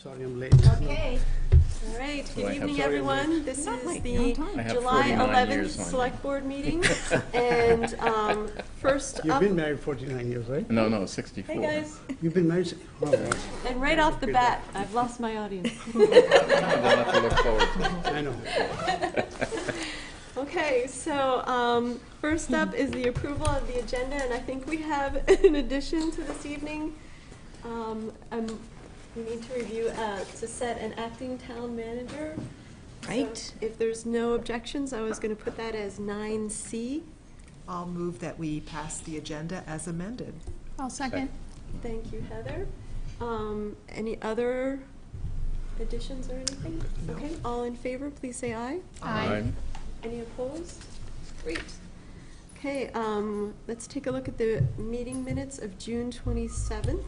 Sorry I'm late. Okay. All right. Good evening, everyone. This is the July 11th Select Board meeting. And first You've up... been married 49 years, right? No, 64. Hey, guys. You've been married... Oh, wow. And right off the bat, I've lost my audience. They'll have to look forward to. I know. Okay, so first up is the approval of the agenda, and I think we have an addition to this evening. We need to review to set an acting town manager. Right. So if there's no objections, I was going to put that as 9C. I'll move that we pass the agenda as amended. I'll second. Thank you, Heather. Any other additions or anything? No. Okay, all in favor, please say aye. Aye. Any opposed? Great. Okay, let's take a look at the meeting minutes of June 27th.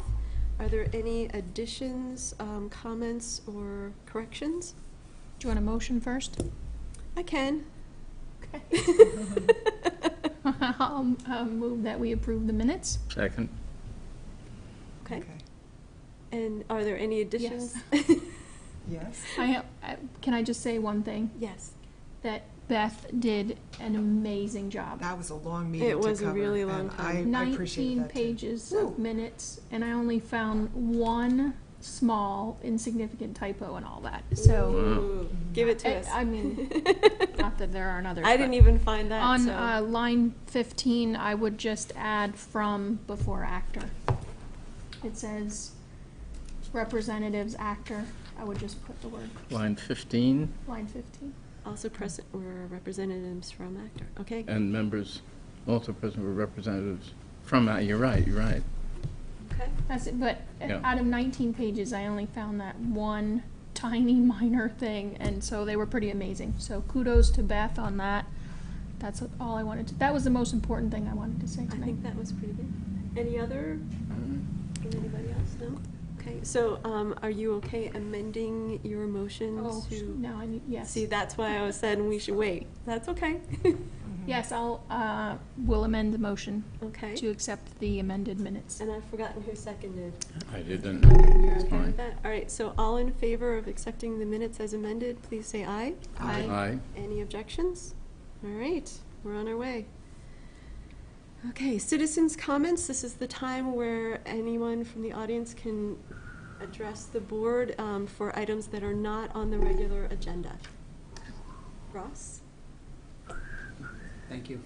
Are there any additions, comments, or corrections? Do you want a motion first? I can. Okay. I'll move that we approve the minutes. Second. Okay. And are there any additions? Yes. Can I just say one thing? Yes. That Beth did an amazing job. That was a long meeting to cover. It was a really long and time. I appreciate 19 that too. pages Woo. of minutes, and I only found one small, insignificant typo and all that. So, Ooh, give it to us. I mean, not that there aren't others. I didn't even find that. On so. line 15, I would just add from before actor. It says representatives actor. I would just put the word Line 15, line 15. Also present were representatives from actor. Okay. and members also present were representatives from, you're right. Okay. That's it, but Yeah. out of 19 pages, I only found that one tiny minor thing, and so they were pretty amazing. So kudos to Beth on that. That's all I wanted to, that was the most important thing I wanted to say I tonight. think that was pretty good. Any other from anybody else? No? Okay, so are you okay amending your motion Oh, to? now I need, yes. See, that's why I was saying we should wait. That's okay. Yes, will amend the motion Okay. to accept the amended minutes. And I've forgotten who seconded. I didn't. You're It's okay fine. with that? All right, so all in favor of accepting the minutes as amended, please say aye. Aye. Any objections? All right, we're on our way. Okay, citizens' comments. This is the time where anyone from the audience can address the board for items that are not on the regular agenda. Ross? Thank you.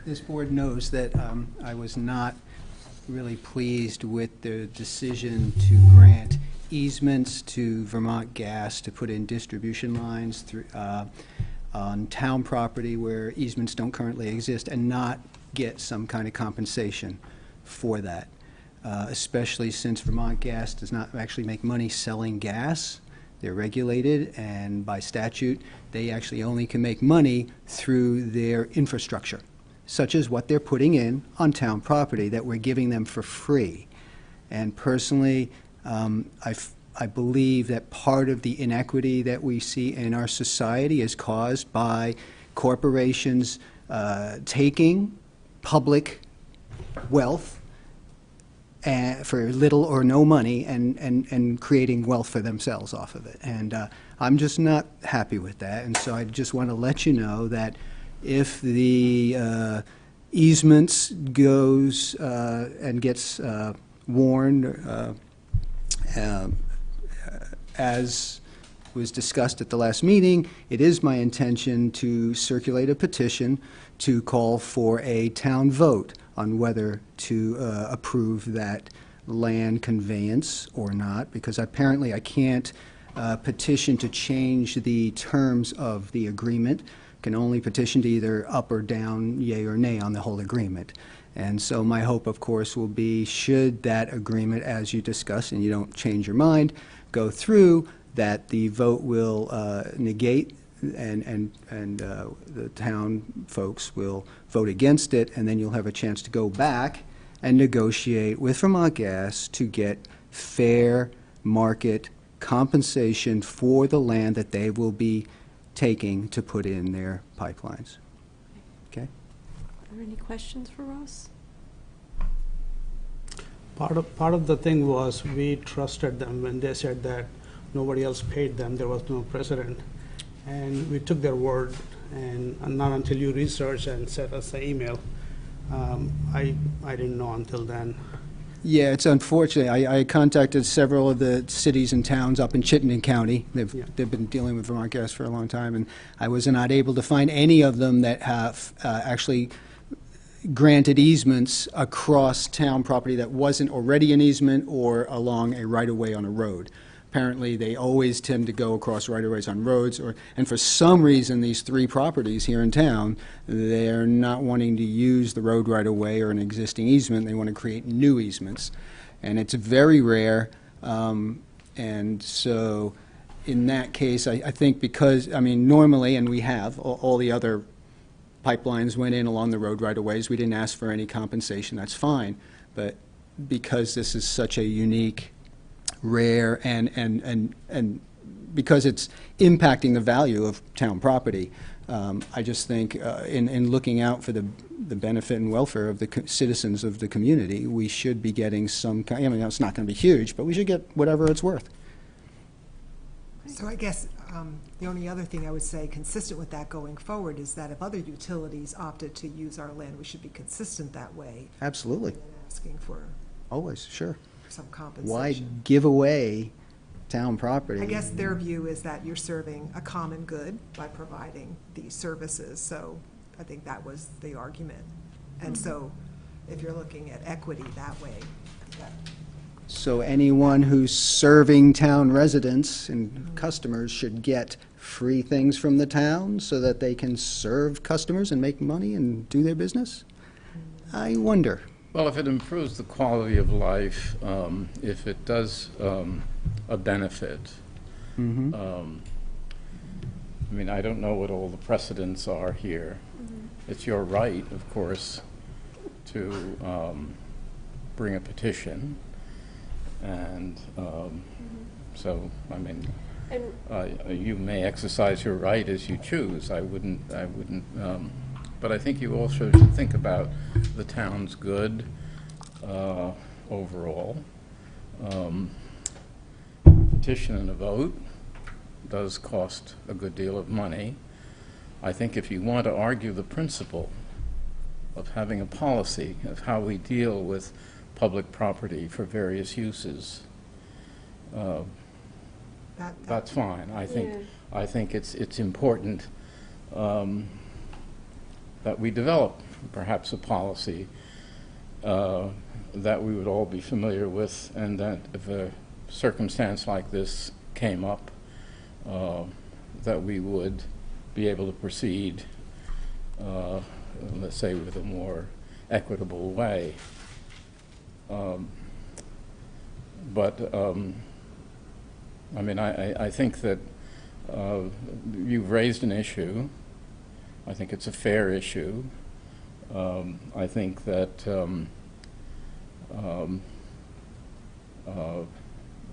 This board knows that I was not really pleased with the decision to grant easements to Vermont Gas to put in distribution lines through, on town property where easements don't currently exist and not get some kind of compensation for that, especially since Vermont Gas does not actually make money selling gas. They're regulated, and by statute, they actually only can make money through their infrastructure, such as what they're putting in on town property that we're giving them for free. And personally, I believe that part of the inequity that we see in our society is caused by corporations taking public wealth for little or no money and creating wealth for themselves off of it. And I'm just not happy with that. And so I just want to let you know that if the easements goes and gets warned as was discussed at the last meeting, it is my intention to circulate a petition to call for a town vote on whether to approve that land conveyance or not, because apparently I can't petition to change the terms of the agreement. Can only petition to either up or down, yay or nay on the whole agreement. And so my hope, of course, will be, should that agreement, as you discussed, and you don't change your mind, go through, that the vote will negate and the town folks will vote against it, and then you'll have a chance to go back and negotiate with Vermont Gas to get fair market compensation for the land that they will be taking to put in their pipelines. Okay? Are there any questions for Ross? Part of the thing was we trusted them when they said that nobody else paid them, there was no precedent. And we took their word, and not until you researched and sent us the email, I didn't know until then. Yeah, it's unfortunate. I contacted several of the cities and towns up in Chittenden County. They've been dealing with Vermont Gas for a long time, and I was not able to find any of them that have actually granted easements across town property that wasn't already an easement or along a right-of-way on a road. Apparently, they always tend to go across right-of-ways on roads, and for some reason, these 3 properties here in town, they're not wanting to use the road right-of-way or an existing easement. They want to create new easements, and it's very rare. And so, in that case, I think because, I mean, normally, and we have, all the other pipelines went in along the road right-of-ways. We didn't ask for any compensation. That's fine. But because this is such a unique, rare, and because it's impacting the value of town property, I just think in looking out for the benefit and welfare of the citizens of the community, we should be getting some kind, I mean, it's not going to be huge, but we should get whatever it's worth. So I guess the only other thing I would say, consistent with that going forward, is that if other utilities opted to use our land, we should be consistent that way. Absolutely. And asking for Always, sure. some Why compensation. give away town property? I guess their view is that you're serving a common good by providing these services, so I think that was the argument. And so if you're looking at equity that way, that So anyone who's serving town residents and customers should get free things from the town so that they can serve customers and make money and do their business? I wonder. Well, if it improves the quality of life, if it does a benefit, Mhm. I mean, I don't know what all the precedents are here. It's your right, of course, to bring a petition, and so, I mean, And you may exercise your right as you choose. I wouldn't, but I think you also should think about the town's good overall. Petition and a vote does cost a good deal of money. I think if you want to argue the principle of having a policy of how we deal with public property for various uses, that's fine. I think it's important that we develop perhaps a policy that we would all be familiar with, and that if a circumstance like this came up, that we would be able to proceed, let's say, with a more equitable way. I mean, I think that you've raised an issue. I think it's a fair issue. I think that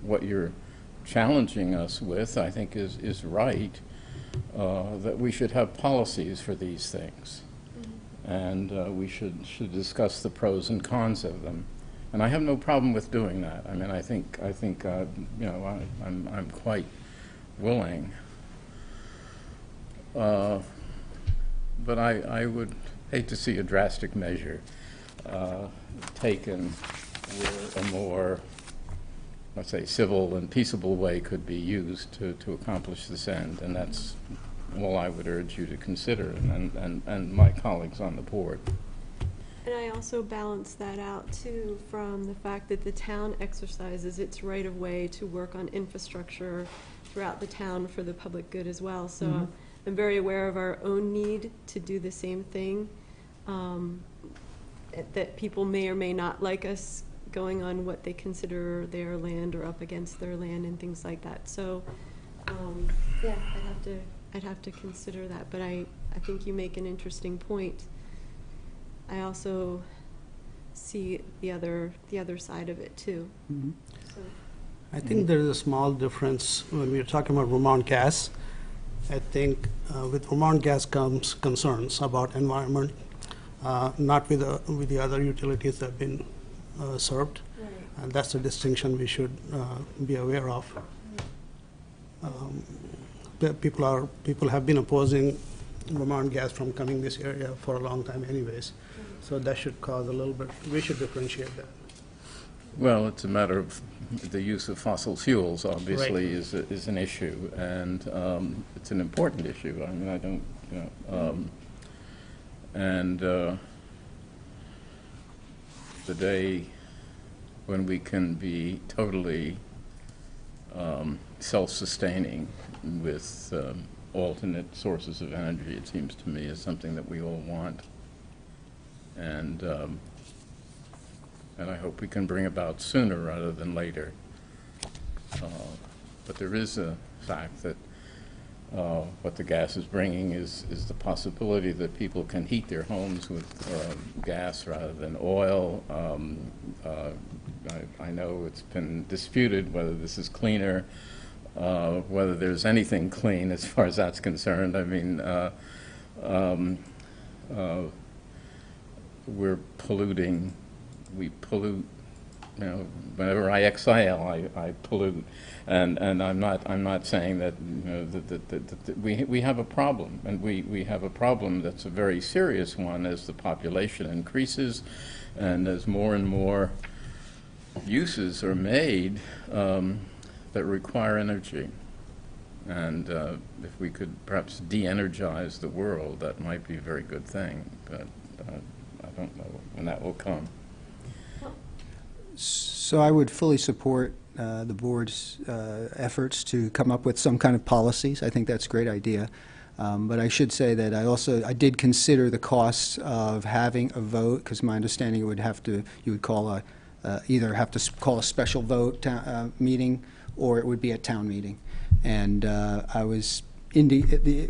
what you're challenging us with, I think, is right, that we should have policies for these things. And we should discuss the pros and cons of them. And I have no problem with doing that. I mean, I think you know, I'm quite willing. But I would hate to see a drastic measure taken where a more, let's say, civil and peaceable way could be used to accomplish this end. And that's all I would urge you to consider, and my colleagues on the board. And I also balance that out, too, from the fact that the town exercises its right-of-way to work on infrastructure throughout the town for the public good as well. So I'm very aware of our own need to do the same thing, that people may or may not like us going on what they consider their land or up against their land and things like that. So, yeah, I'd have to consider that. But I think you make an interesting point. I also see the other side of it too. So. I think there is a small difference when we're talking about Vermont Gas. I think with Vermont Gas comes concerns about environment, not with the other utilities that have been served. Right. And that's the distinction we should be aware of. People have been opposing Vermont gas from coming this area for a long time anyways. So that should cause a little bit, we should differentiate that. Well, it's a matter of the use of fossil fuels, obviously, Right. is an issue, and it's an important issue. I mean, I don't, you know, and the day when we can be totally self-sustaining with alternate sources of energy, it seems to me, is something that we all want. And I hope we can bring about sooner rather than later. But there is a fact that what the gas is bringing is the possibility that people can heat their homes with gas rather than oil. I know it's been disputed whether this is cleaner, whether there's anything clean as far as that's concerned. I mean, we're polluting. We pollute. You know, whenever I exhale, I pollute, and I'm not saying that, you know, that we have a problem, and we have a problem that's a very serious one as the population increases, and as more and more uses are made that require energy. And if we could perhaps de-energize the world, that might be a very good thing, but I don't know when that will come. So I would fully support the board's efforts to come up with some kind of policies. I think that's a great idea. But I should say that I did consider the costs of having a vote, because my understanding you would call either have to call a special vote meeting, or it would be a town meeting. And the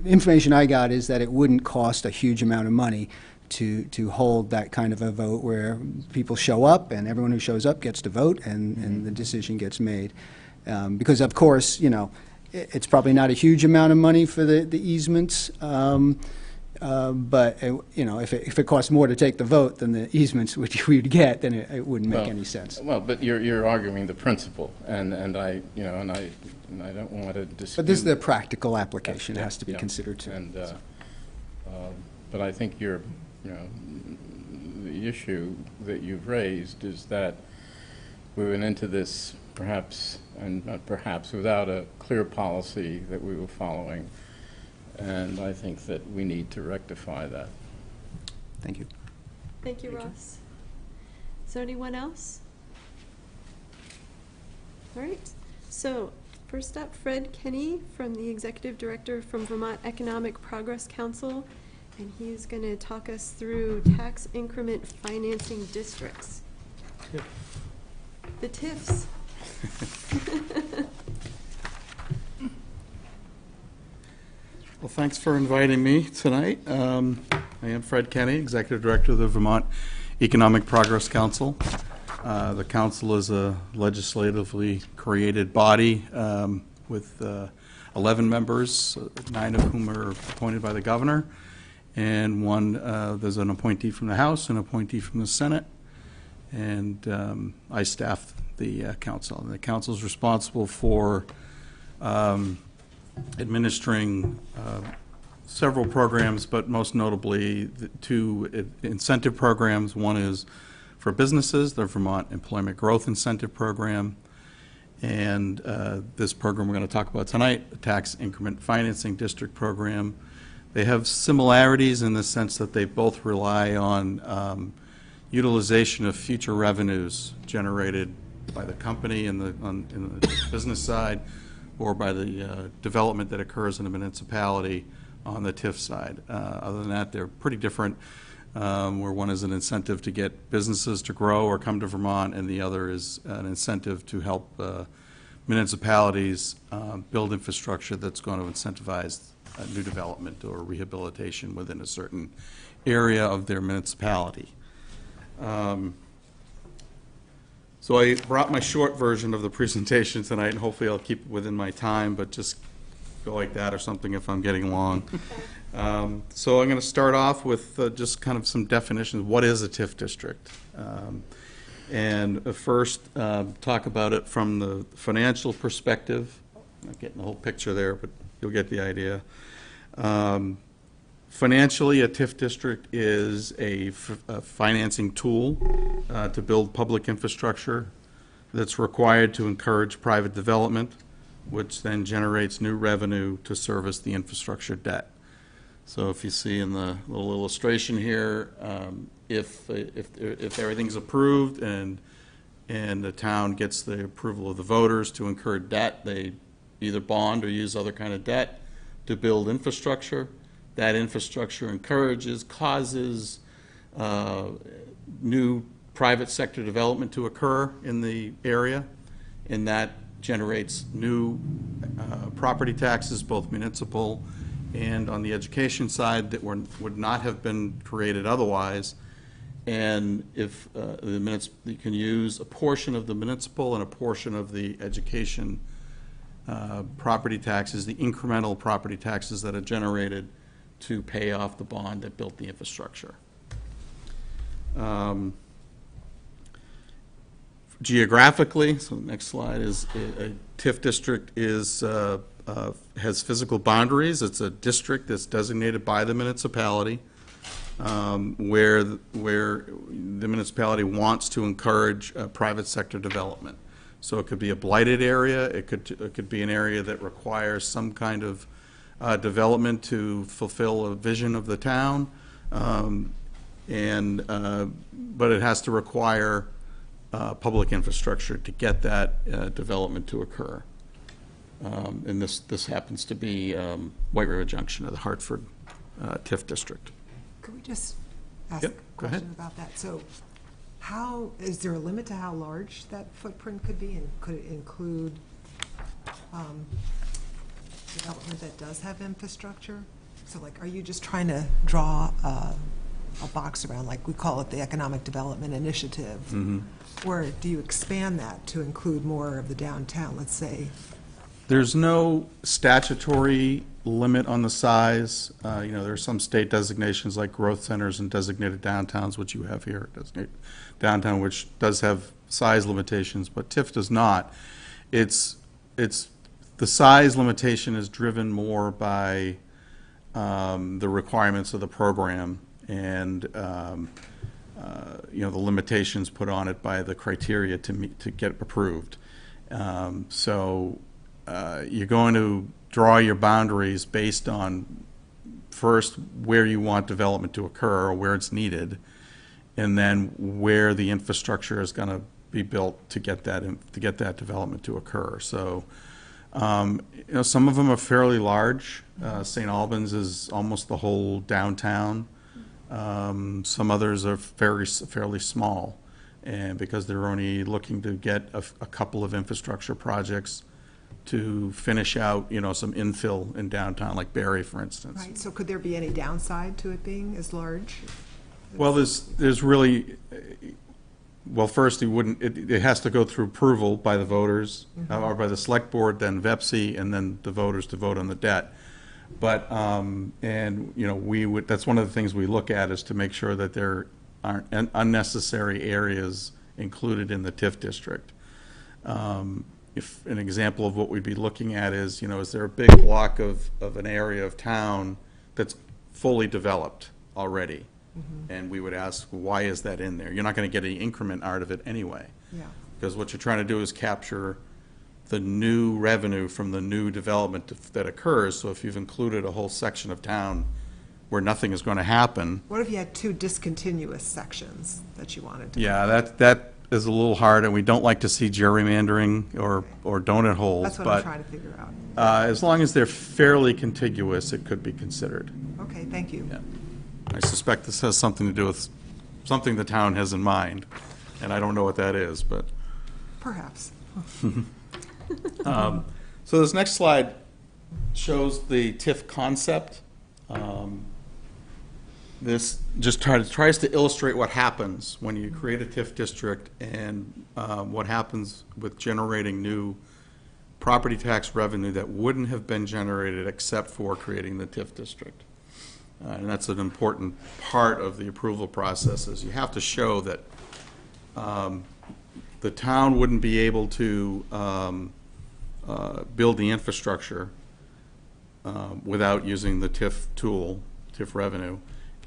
information I got is that it wouldn't cost a huge amount of money to hold that kind of a vote where people show up and everyone who shows up gets to vote and the decision gets made. Because, of course, you know, it's probably not a huge amount of money for the easements, but, you know, if it costs more to take the vote than the easements which we'd get, then it wouldn't make any sense. Well, but you're arguing the principle, and I, you know, and I don't want to dispute. But this is the practical application. It has to be considered too. And, but I think you know, the issue that you've raised is that we went into this perhaps, and not perhaps, without a clear policy that we were following. And I think that we need to rectify that. Thank you. Thank you, Ross. Is there anyone else? All right. So first up, Fred Kenny, from the Executive Director from Vermont Economic Progress Council, and he's going to talk us through tax increment financing districts. Yep. The TIFs. Well, thanks for inviting me tonight. I am Fred Kenny, Executive Director of the Vermont Economic Progress Council. The council is a legislatively created body with 11 members, 9 of whom are appointed by the governor, and there's an appointee from the House, an appointee from the Senate, and I staff the council. And the council is responsible for administering several programs, but most notably the 2 incentive programs. One is for businesses, the Vermont Employment Growth Incentive Program, and this program we're going to talk about tonight, the Tax Increment Financing District Program. They have similarities in the sense that they both rely on utilization of future revenues generated by the company in the business side, or by the development that occurs in a municipality on the TIF side. Other than that, they're pretty different, where one is an incentive to get businesses to grow or come to Vermont, and the other is an incentive to help municipalities build infrastructure that's going to incentivize new development or rehabilitation within a certain area of their municipality. So I brought my short version of the presentation tonight, and hopefully I'll keep it within my time, but just go like that or something if I'm getting long. So I'm going to start off with just kind of some definitions. What is a TIF district? And first, talk about it from the financial perspective. Not getting the whole picture there, but you'll get the idea. Financially, a TIF district is a financing tool to build public infrastructure that's required to encourage private development, which then generates new revenue to service the infrastructure debt. So if you see in the little illustration here, if everything's approved and the town gets the approval of the voters to incur debt, they either bond or use other kind of debt to build infrastructure. That infrastructure causes new private sector development to occur in the area, and that generates new property taxes, both municipal and on the education side, that would not have been created otherwise. And if you can use a portion of the municipal and a portion of the education property taxes, the incremental property taxes that are generated, to pay off the bond that built the infrastructure. Geographically, so the next slide is a TIF district has physical boundaries. It's a district that's designated by the municipality, where the municipality wants to encourage private sector development. So it could be a blighted area. It could be an area that requires some kind of development to fulfill a vision of the town, but it has to require public infrastructure to get that development to occur. And this happens to be White River Junction of the Hartford TIF district. Could we just ask Yep, a go ahead. question about that? So is there a limit to how large that footprint could be? And could it include development that does have infrastructure? So like, are you just trying to draw a box around, like we call it the Economic Development Initiative? Mm-hmm. Or do you expand that to include more of the downtown, let's say? There's no statutory limit on the size. There are some state designations like growth centers and designated downtowns, which you have here, designated downtown, which does have size limitations, but TIF does not. The size limitation is driven more by the requirements of the program and the limitations put on it by the criteria to get approved. So you're going to draw your boundaries based on first where you want development to occur or where it's needed, and then where the infrastructure is going to be built to get that development to occur. So some of them are fairly large. St. Albans is almost the whole downtown. Some others are fairly small, and because they're only looking to get a couple of infrastructure projects to finish out, some infill in downtown, like Barry, for instance. Right, so could there be any downside to it being as large? Well, there's really, first, it has to go through approval by the voters, or by the select board, then VEPC, and then the voters to vote on the debt. But, that's one of the things we look at, is to make sure that there aren't unnecessary areas included in the TIF district. If an example of what we'd be looking at is, is there a big block of an area of town that's fully developed already? And we would ask, why is that in there? You're not going to get any increment out of it anyway. Yeah. Because what you're trying to do is capture the new revenue from the new development that occurs. So if you've included a whole section of town where nothing is going to happen. What if you had two discontinuous sections that you wanted to? Yeah, that is a little hard, and we don't like to see gerrymandering or donut holes. That's what I'm trying to figure out. As long as they're fairly contiguous, it could be considered. Okay, thank you. Yeah. I suspect this has something to do with something the town has in mind, and I don't know what that is, but. Perhaps. So this next slide shows the TIF concept. This just tries to illustrate what happens when you create a TIF district and what happens with generating new property tax revenue that wouldn't have been generated except for creating the TIF district. And that's an important part of the approval process, is you have to show that the town wouldn't be able to build the infrastructure without using the TIF tool, TIF revenue,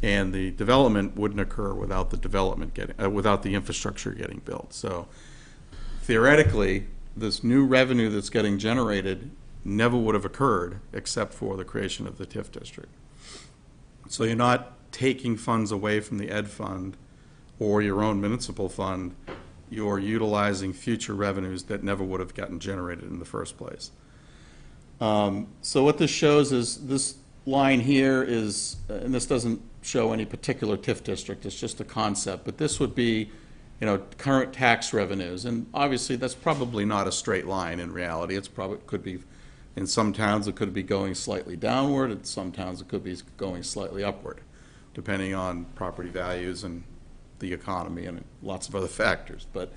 and the development wouldn't occur without the development getting, without the infrastructure getting built. So theoretically, this new revenue that's getting generated never would have occurred except for the creation of the TIF district. So you're not taking funds away from the ed fund or your own municipal fund. You're utilizing future revenues that never would have gotten generated in the first place. So what this shows is this line here is, and this doesn't show any particular TIF district, it's just a concept, but this would be, you know, current tax revenues. And obviously that's probably not a straight line in reality. It's probably, could be, in some towns it could be going slightly downward, in some towns it could be going slightly upward, depending on property values and the economy and lots of other factors. But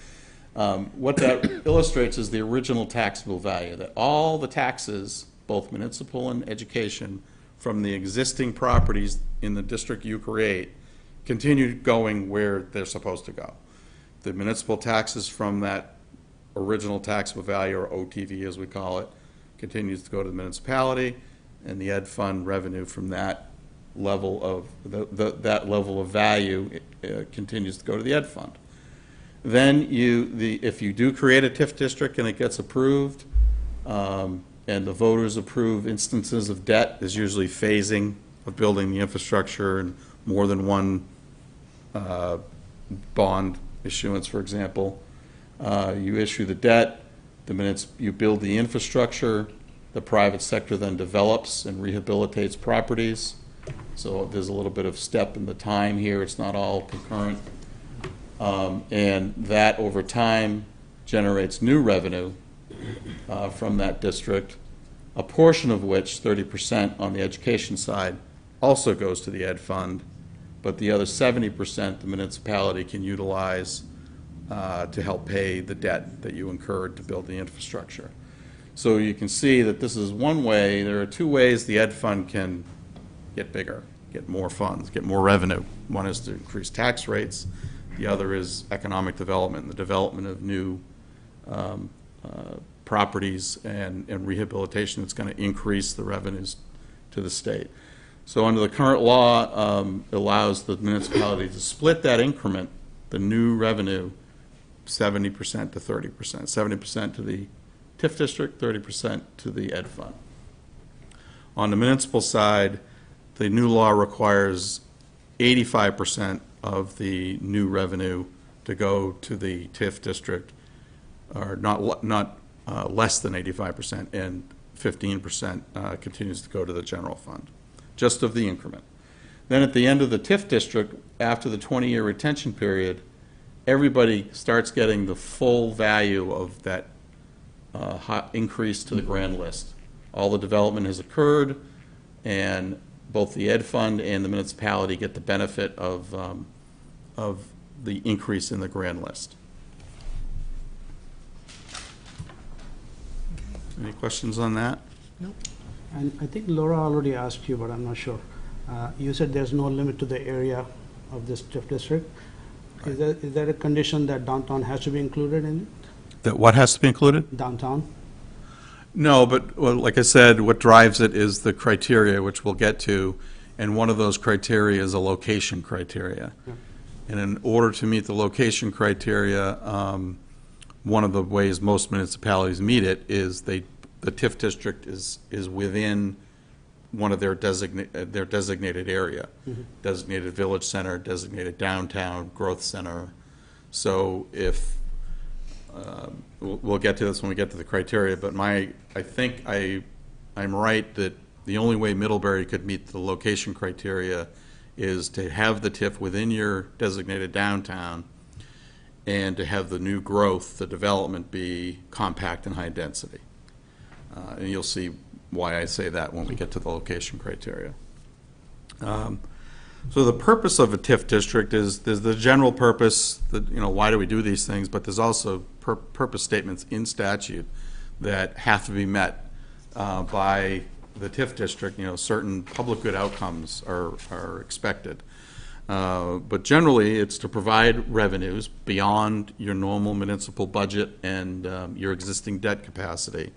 what that illustrates is the original taxable value, that all the taxes, both municipal and education, from the existing properties in the district you create, continue going where they're supposed to go. The municipal taxes from that original taxable value, or OTV as we call it, continues to go to the municipality, and the ed fund revenue from that level of that level of value continues to go to the ed fund. Then if you do create a TIF district and it gets approved, and the voters approve instances of debt, there's usually phasing of building the infrastructure and more than one bond issuance, for example. You issue the debt, the minutes you build the infrastructure, the private sector then develops and rehabilitates properties. So there's a little bit of step in the time here. It's not all concurrent. And that over time generates new revenue from that district, a portion of which, 30% on the education side, also goes to the ed fund, but the other 70% the municipality can utilize to help pay the debt that you incurred to build the infrastructure. So you can see that this is one way. There are two ways the ed fund can get bigger, get more funds, get more revenue. One is to increase tax rates. The other is economic development, the development of new properties and rehabilitation that's going to increase the revenues to the state. So under the current law, it allows the municipality to split that increment, the new revenue, 70% to 30%, 70% to the TIF district, 30% to the ed fund. On the municipal side, the new law requires 85% of the new revenue to go to the TIF district, or not less than 85%, and 15% continues to go to the general fund, just of the increment. Then at the end of the TIF district, after the 20-year retention period, everybody starts getting the full value of that increase to the grand list. All the development has occurred, and both the ed fund and the municipality get the benefit of the increase in the grand list. Any questions on that? Nope. And I think Laura already asked you, but I'm not sure. You said there's no limit to the area of this TIF district. Right. Is there a condition that downtown has to be included in it? That what has to be included? Downtown? No, but well, like I said, what drives it is the criteria, which we'll get to, and one of those criteria is a location criteria. Yeah. And in order to meet the location criteria, one of the ways most municipalities meet it is the TIF district is within one of their designated area, designated village center, designated downtown growth center. So if we'll get to this when we get to the criteria, but I think I'm right that the only way Middlebury could meet the location criteria is to have the TIF within your designated downtown, and to have the new growth, the development, be compact and high density. And you'll see why I say that when we get to the location criteria. So the purpose of a TIF district is there's the general purpose, that, you know, why do we do these things, but there's also purpose statements in statute that have to be met by the TIF district. You know, certain public good outcomes are expected. But generally, it's to provide revenues beyond your normal municipal budget and your existing debt capacity.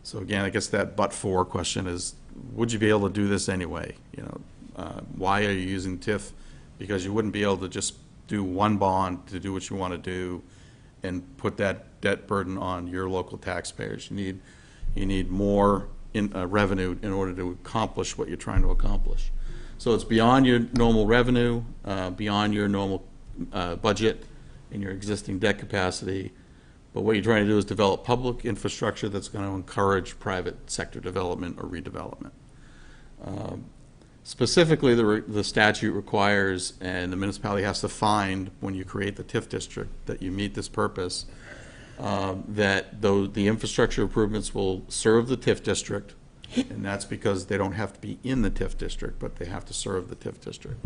So again, I guess that but-for question is, would you be able to do this anyway? Why are you using TIF? Because you wouldn't be able to just do one bond to do what you want to do and put that debt burden on your local taxpayers. You need more revenue in order to accomplish what you're trying to accomplish. So it's beyond your normal revenue, beyond your normal budget and your existing debt capacity. But what you're trying to do is develop public infrastructure that's going to encourage private sector development or redevelopment. Specifically, the statute requires, and the municipality has to find when you create the TIF district that you meet this purpose, that the infrastructure improvements will serve the TIF district, and that's because they don't have to be in the TIF district, but they have to serve the TIF district,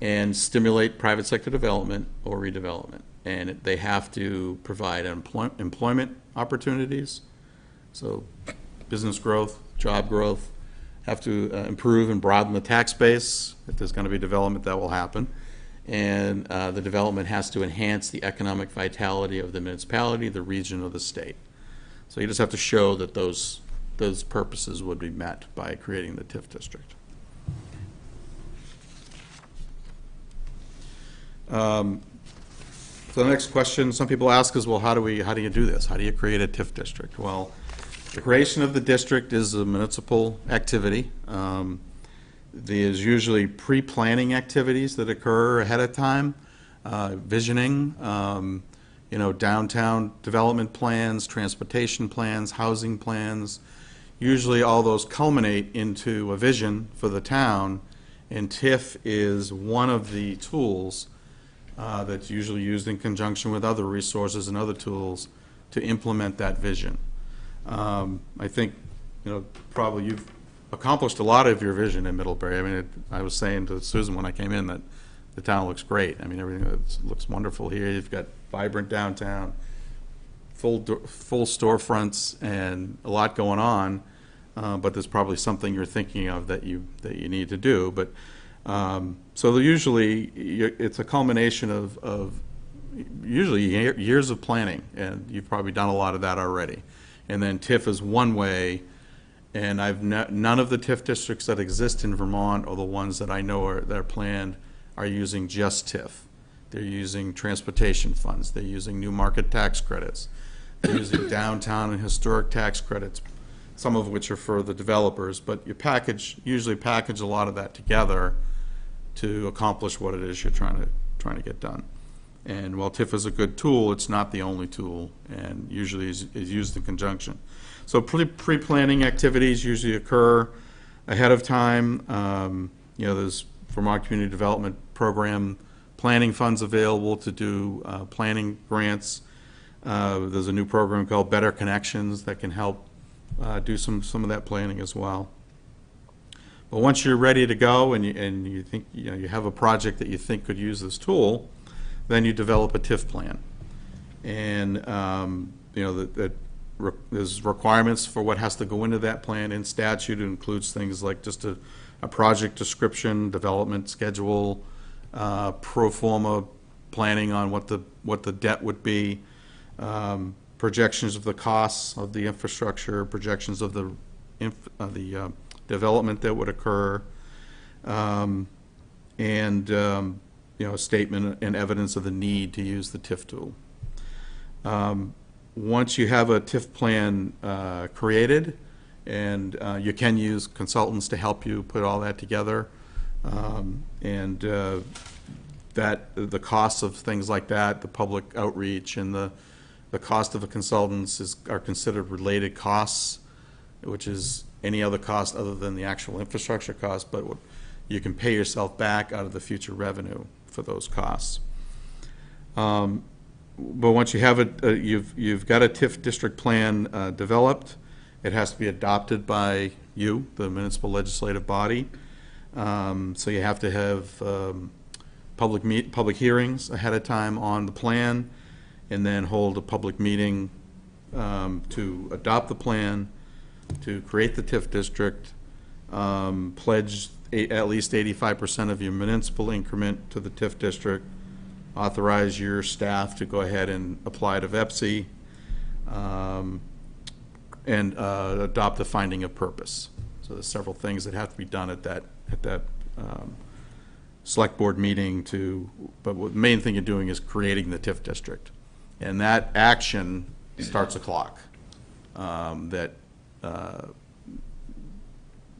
and stimulate private sector development or redevelopment. And they have to provide employment opportunities, so business growth, job growth, have to improve and broaden the tax base. If there's going to be development, that will happen. And the development has to enhance the economic vitality of the municipality, the region, or the state. So you just have to show that those purposes would be met by creating the TIF district. So the next question some people ask is, well, how do you do this? How do you create a TIF district? Well, the creation of the district is a municipal activity. There's usually pre-planning activities that occur ahead of time, visioning, downtown development plans, transportation plans, housing plans. Usually all those culminate into a vision for the town, and TIF is one of the tools that's usually used in conjunction with other resources and other tools to implement that vision. I think, probably you've accomplished a lot of your vision in Middlebury. I mean, I was saying to Susan when I came in that the town looks great. I mean, everything looks wonderful here. You've got vibrant downtown, full storefronts, and a lot going on. But there's probably something you're thinking of that you need to do. But so usually it's a culmination of usually years of planning, and you've probably done a lot of that already. And then TIF is one way, and none of the TIF districts that exist in Vermont, or the ones that I know that are planned, are using just TIF. They're using transportation funds. They're using new market tax credits. They're using downtown and historic tax credits, some of which are for the developers. But you usually package a lot of that together to accomplish what it is you're trying to get done. And while TIF is a good tool, it's not the only tool, and usually is used in conjunction. So pre-planning activities usually occur ahead of time. There's Vermont Community Development Program planning funds available to do planning grants. There's a new program called Better Connections that can help do some of that planning as well. But once you're ready to go and you think you have a project that you think could use this tool, then you develop a TIF plan. And there's requirements for what has to go into that plan. In statute, it includes things like just a project description, development schedule, pro forma planning on what the debt would be, projections of the costs of the infrastructure, projections of the development that would occur, and a statement and evidence of the need to use the TIF tool. Once you have a TIF plan created, and you can use consultants to help you put all that together, and that the costs of things like that, the public outreach and the cost of the consultants are considered related costs, which is any other cost other than the actual infrastructure cost, but you can pay yourself back out of the future revenue for those costs. But once you have you've got a TIF district plan developed, it has to be adopted by you, the municipal legislative body. So you have to have public hearings ahead of time on the plan, and then hold a public meeting to adopt the plan, to create the TIF district, pledge at least 85% of your municipal increment to the TIF district, authorize your staff to go ahead and apply to VEPSI, and adopt the finding of purpose. So there's several things that have to be done at that select board meeting but the main thing you're doing is creating the TIF district. And that action starts a clock that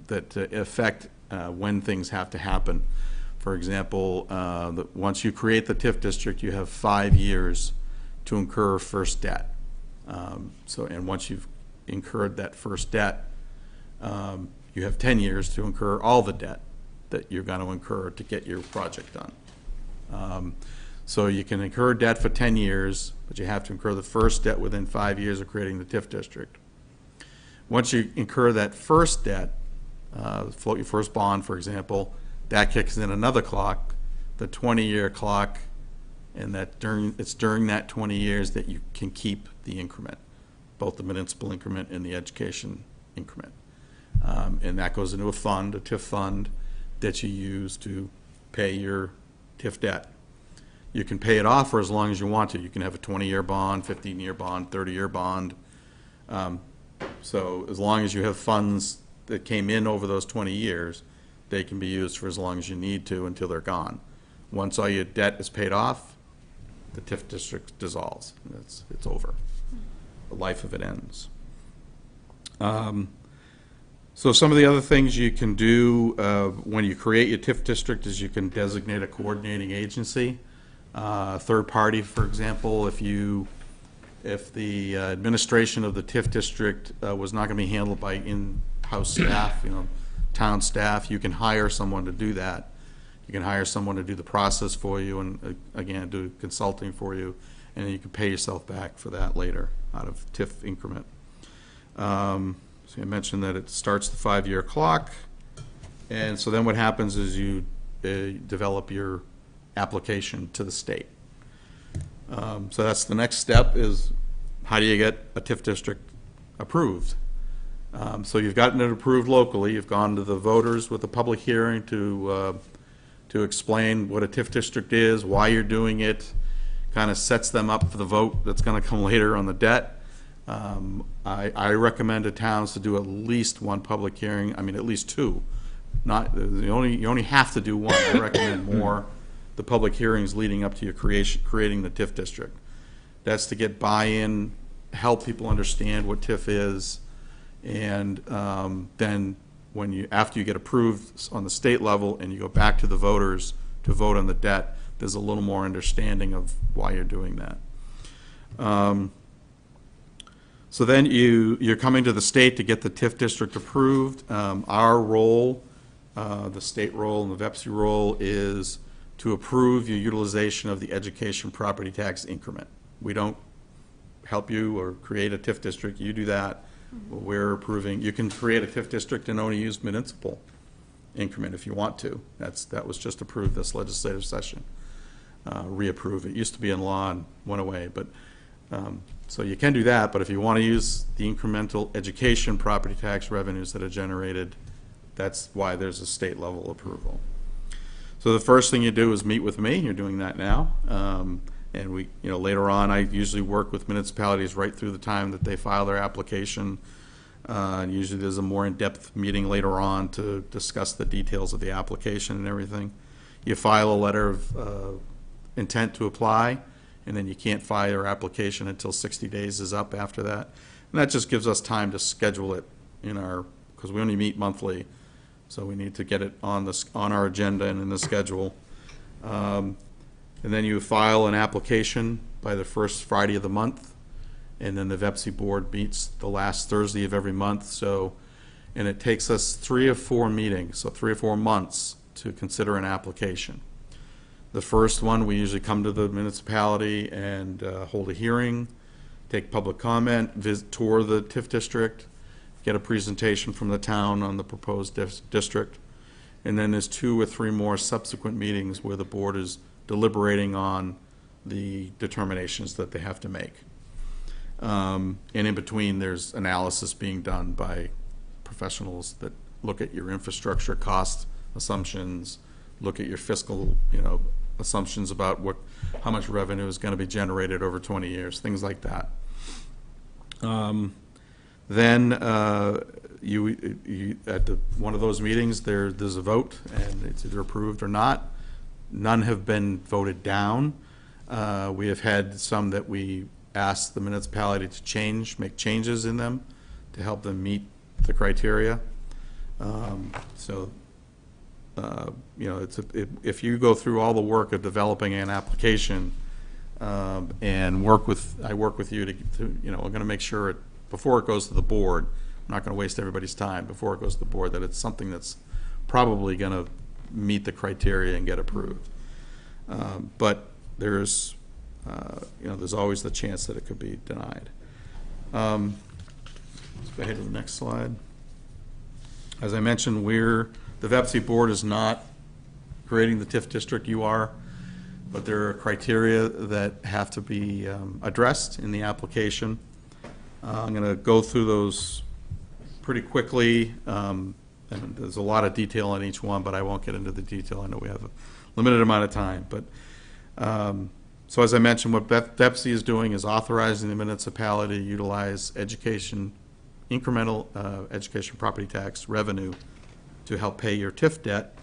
affect when things have to happen. For example, once you create the TIF district, you have 5 years to incur first debt. And once you've incurred that first debt, you have 10 years to incur all the debt that you're going to incur to get your project done. So you can incur debt for 10 years, but you have to incur the first debt within 5 years of creating the TIF district. Once you incur that first debt, float your first bond, for example, that kicks in another clock, the 20-year clock, and it's during that 20 years that you can keep the increment, both the municipal increment and the education increment. And that goes into a fund, a TIF fund, that you use to pay your TIF debt. You can pay it off for as long as you want to. You can have a 20-year bond, 15-year bond, 30-year bond. So as long as you have funds that came in over those 20 years, they can be used for as long as you need to until they're gone. Once all your debt is paid off, the TIF district dissolves. And it's over. The life of it ends. So some of the other things you can do when you create your TIF district is you can designate a coordinating agency. Third party, for example, if the administration of the TIF district was not going to be handled by in-house staff, town staff, you can hire someone to do that. You can hire someone to do the process for you and, again, do consulting for you, and then you can pay yourself back for that later out of TIF increment. So I mentioned that it starts the 5-year clock, and so then what happens is you develop your application to the state. So that's the next step is how do you get a TIF district approved? So you've gotten it approved locally. You've gone to the voters with a public hearing to explain what a TIF district is, why you're doing it, kind of sets them up for the vote that's going to come later on the debt. I recommend to towns to do at least one public hearing. I mean, at least two. You only have to do one. I recommend more. The public hearings leading up to your creating the TIF district. That's to get buy-in, help people understand what TIF is, and then after you get approved on the state level and you go back to the voters to vote on the debt, there's a little more understanding of why you're doing that. So then you're coming to the state to get the TIF district approved. Our role, the state role and the VEPSI role, is to approve your utilization of the education property tax increment. We don't help you or create a TIF district. You do that. We're approving. You can create a TIF district and only use municipal increment if you want to. That was just approved this legislative session. Reapprove. It used to be in law and went away, but so you can do that. But if you want to use the incremental education property tax revenues that are generated, that's why there's a state level approval. So the first thing you do is meet with me. You're doing that now. And we, later on, I usually work with municipalities right through the time that they file their application. And usually there's a more in-depth meeting later on to discuss the details of the application and everything. You file a letter of intent to apply, and then you can't file your application until 60 days is up after that. And that just gives us time to schedule it because we only meet monthly, so we need to get it on our agenda and in the schedule. And then you file an application by the first Friday of the month, and then the VEPSI board meets the last Thursday of every month. And it takes us 3 or 4 meetings, so 3 or 4 months to consider an application. The first one, we usually come to the municipality and hold a hearing, take public comment, tour the TIF district, get a presentation from the town on the proposed district, and then there's 2 or 3 more subsequent meetings where the board is deliberating on the determinations that they have to make. And in between, there's analysis being done by professionals that look at your infrastructure costs assumptions, look at your fiscal, assumptions about how much revenue is going to be generated over 20 years, things like that. Then at one of those meetings, there's a vote, and it's either approved or not. None have been voted down. We have had some that we asked the municipality to make changes in them to help them meet the criteria. If you go through all the work of developing an application and I work with you to we're going to make sure before it goes to the board, I'm not going to waste everybody's time before it goes to the board, that it's something that's probably going to meet the criteria and get approved. But there's always the chance that it could be denied. Let's go ahead to the next slide. As I mentioned, the VEPC board is not creating the TIF district. You are, but there are criteria that have to be addressed in the application. I'm going to go through those pretty quickly, and there's a lot of detail on each one, but I won't get into the detail. I know we have a limited amount of time, but so as I mentioned, what VEPC is doing is authorizing the municipality to utilize incremental education property tax revenue to help pay your TIF debt.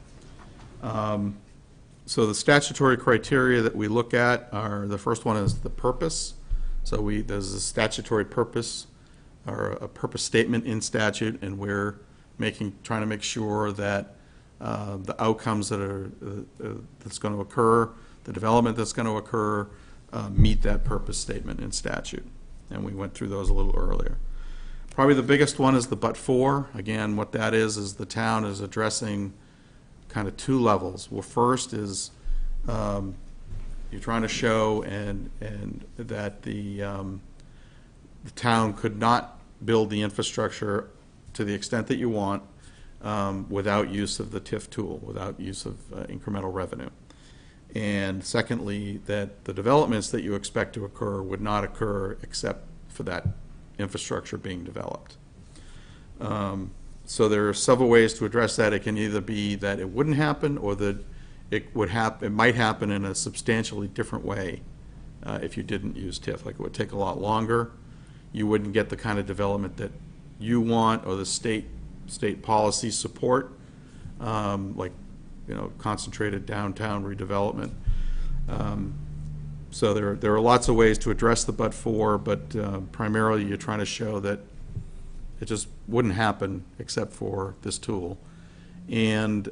So the statutory criteria that we look at are, the first one is the purpose. So there's a statutory purpose or a purpose statement in statute, and we're trying to make sure that the outcomes that's going to occur, the development that's going to occur, meet that purpose statement in statute. And we went through those a little earlier. Probably the biggest one is the but-for. Again, what that is the town is addressing kind of two levels. Well, first is you're trying to show and that the town could not build the infrastructure to the extent that you want without use of the TIF tool, without use of incremental revenue. And secondly, that the developments that you expect to occur would not occur except for that infrastructure being developed. So there are several ways to address that. It can either be that it wouldn't happen, or that it might happen in a substantially different way if you didn't use TIF. Like, it would take a lot longer. You wouldn't get the kind of development that you want, or the state policy support, like concentrated downtown redevelopment. So there are lots of ways to address the but-for, but primarily you're trying to show that it just wouldn't happen except for this tool. And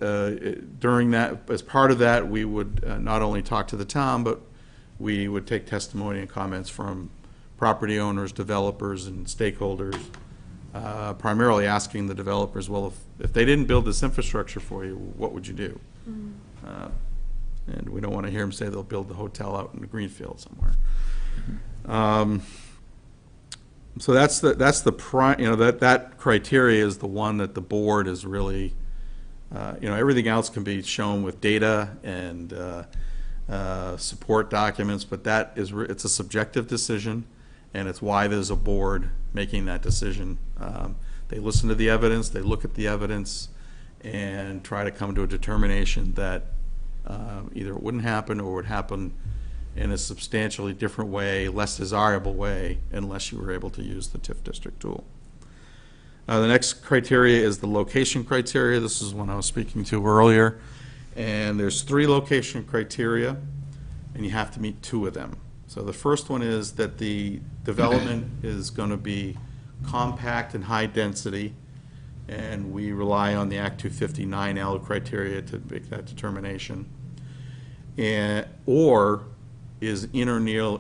during that, as part of that, we would not only talk to the town, but we would take testimony and comments from property owners, developers, and stakeholders, primarily asking the developers, well, if they didn't build this infrastructure for you, what would you do? And we don't want to hear them say they'll build the hotel out in the greenfield somewhere. So that's that criteria is the one that the board is really, everything else can be shown with data and support documents, but it's a subjective decision, and it's why there's a board making that decision. They listen to the evidence, they look at the evidence, and try to come to a determination that either it wouldn't happen or would happen in a substantially different way, less desirable way, unless you were able to use the TIF district tool. The next criteria is the location criteria. This is one I was speaking to earlier. And there's 3 location criteria, and you have to meet 2 of them. So the first one is that the development is going to be compact and high density, and we rely on the Act 259L criteria to make that determination. Or is in or near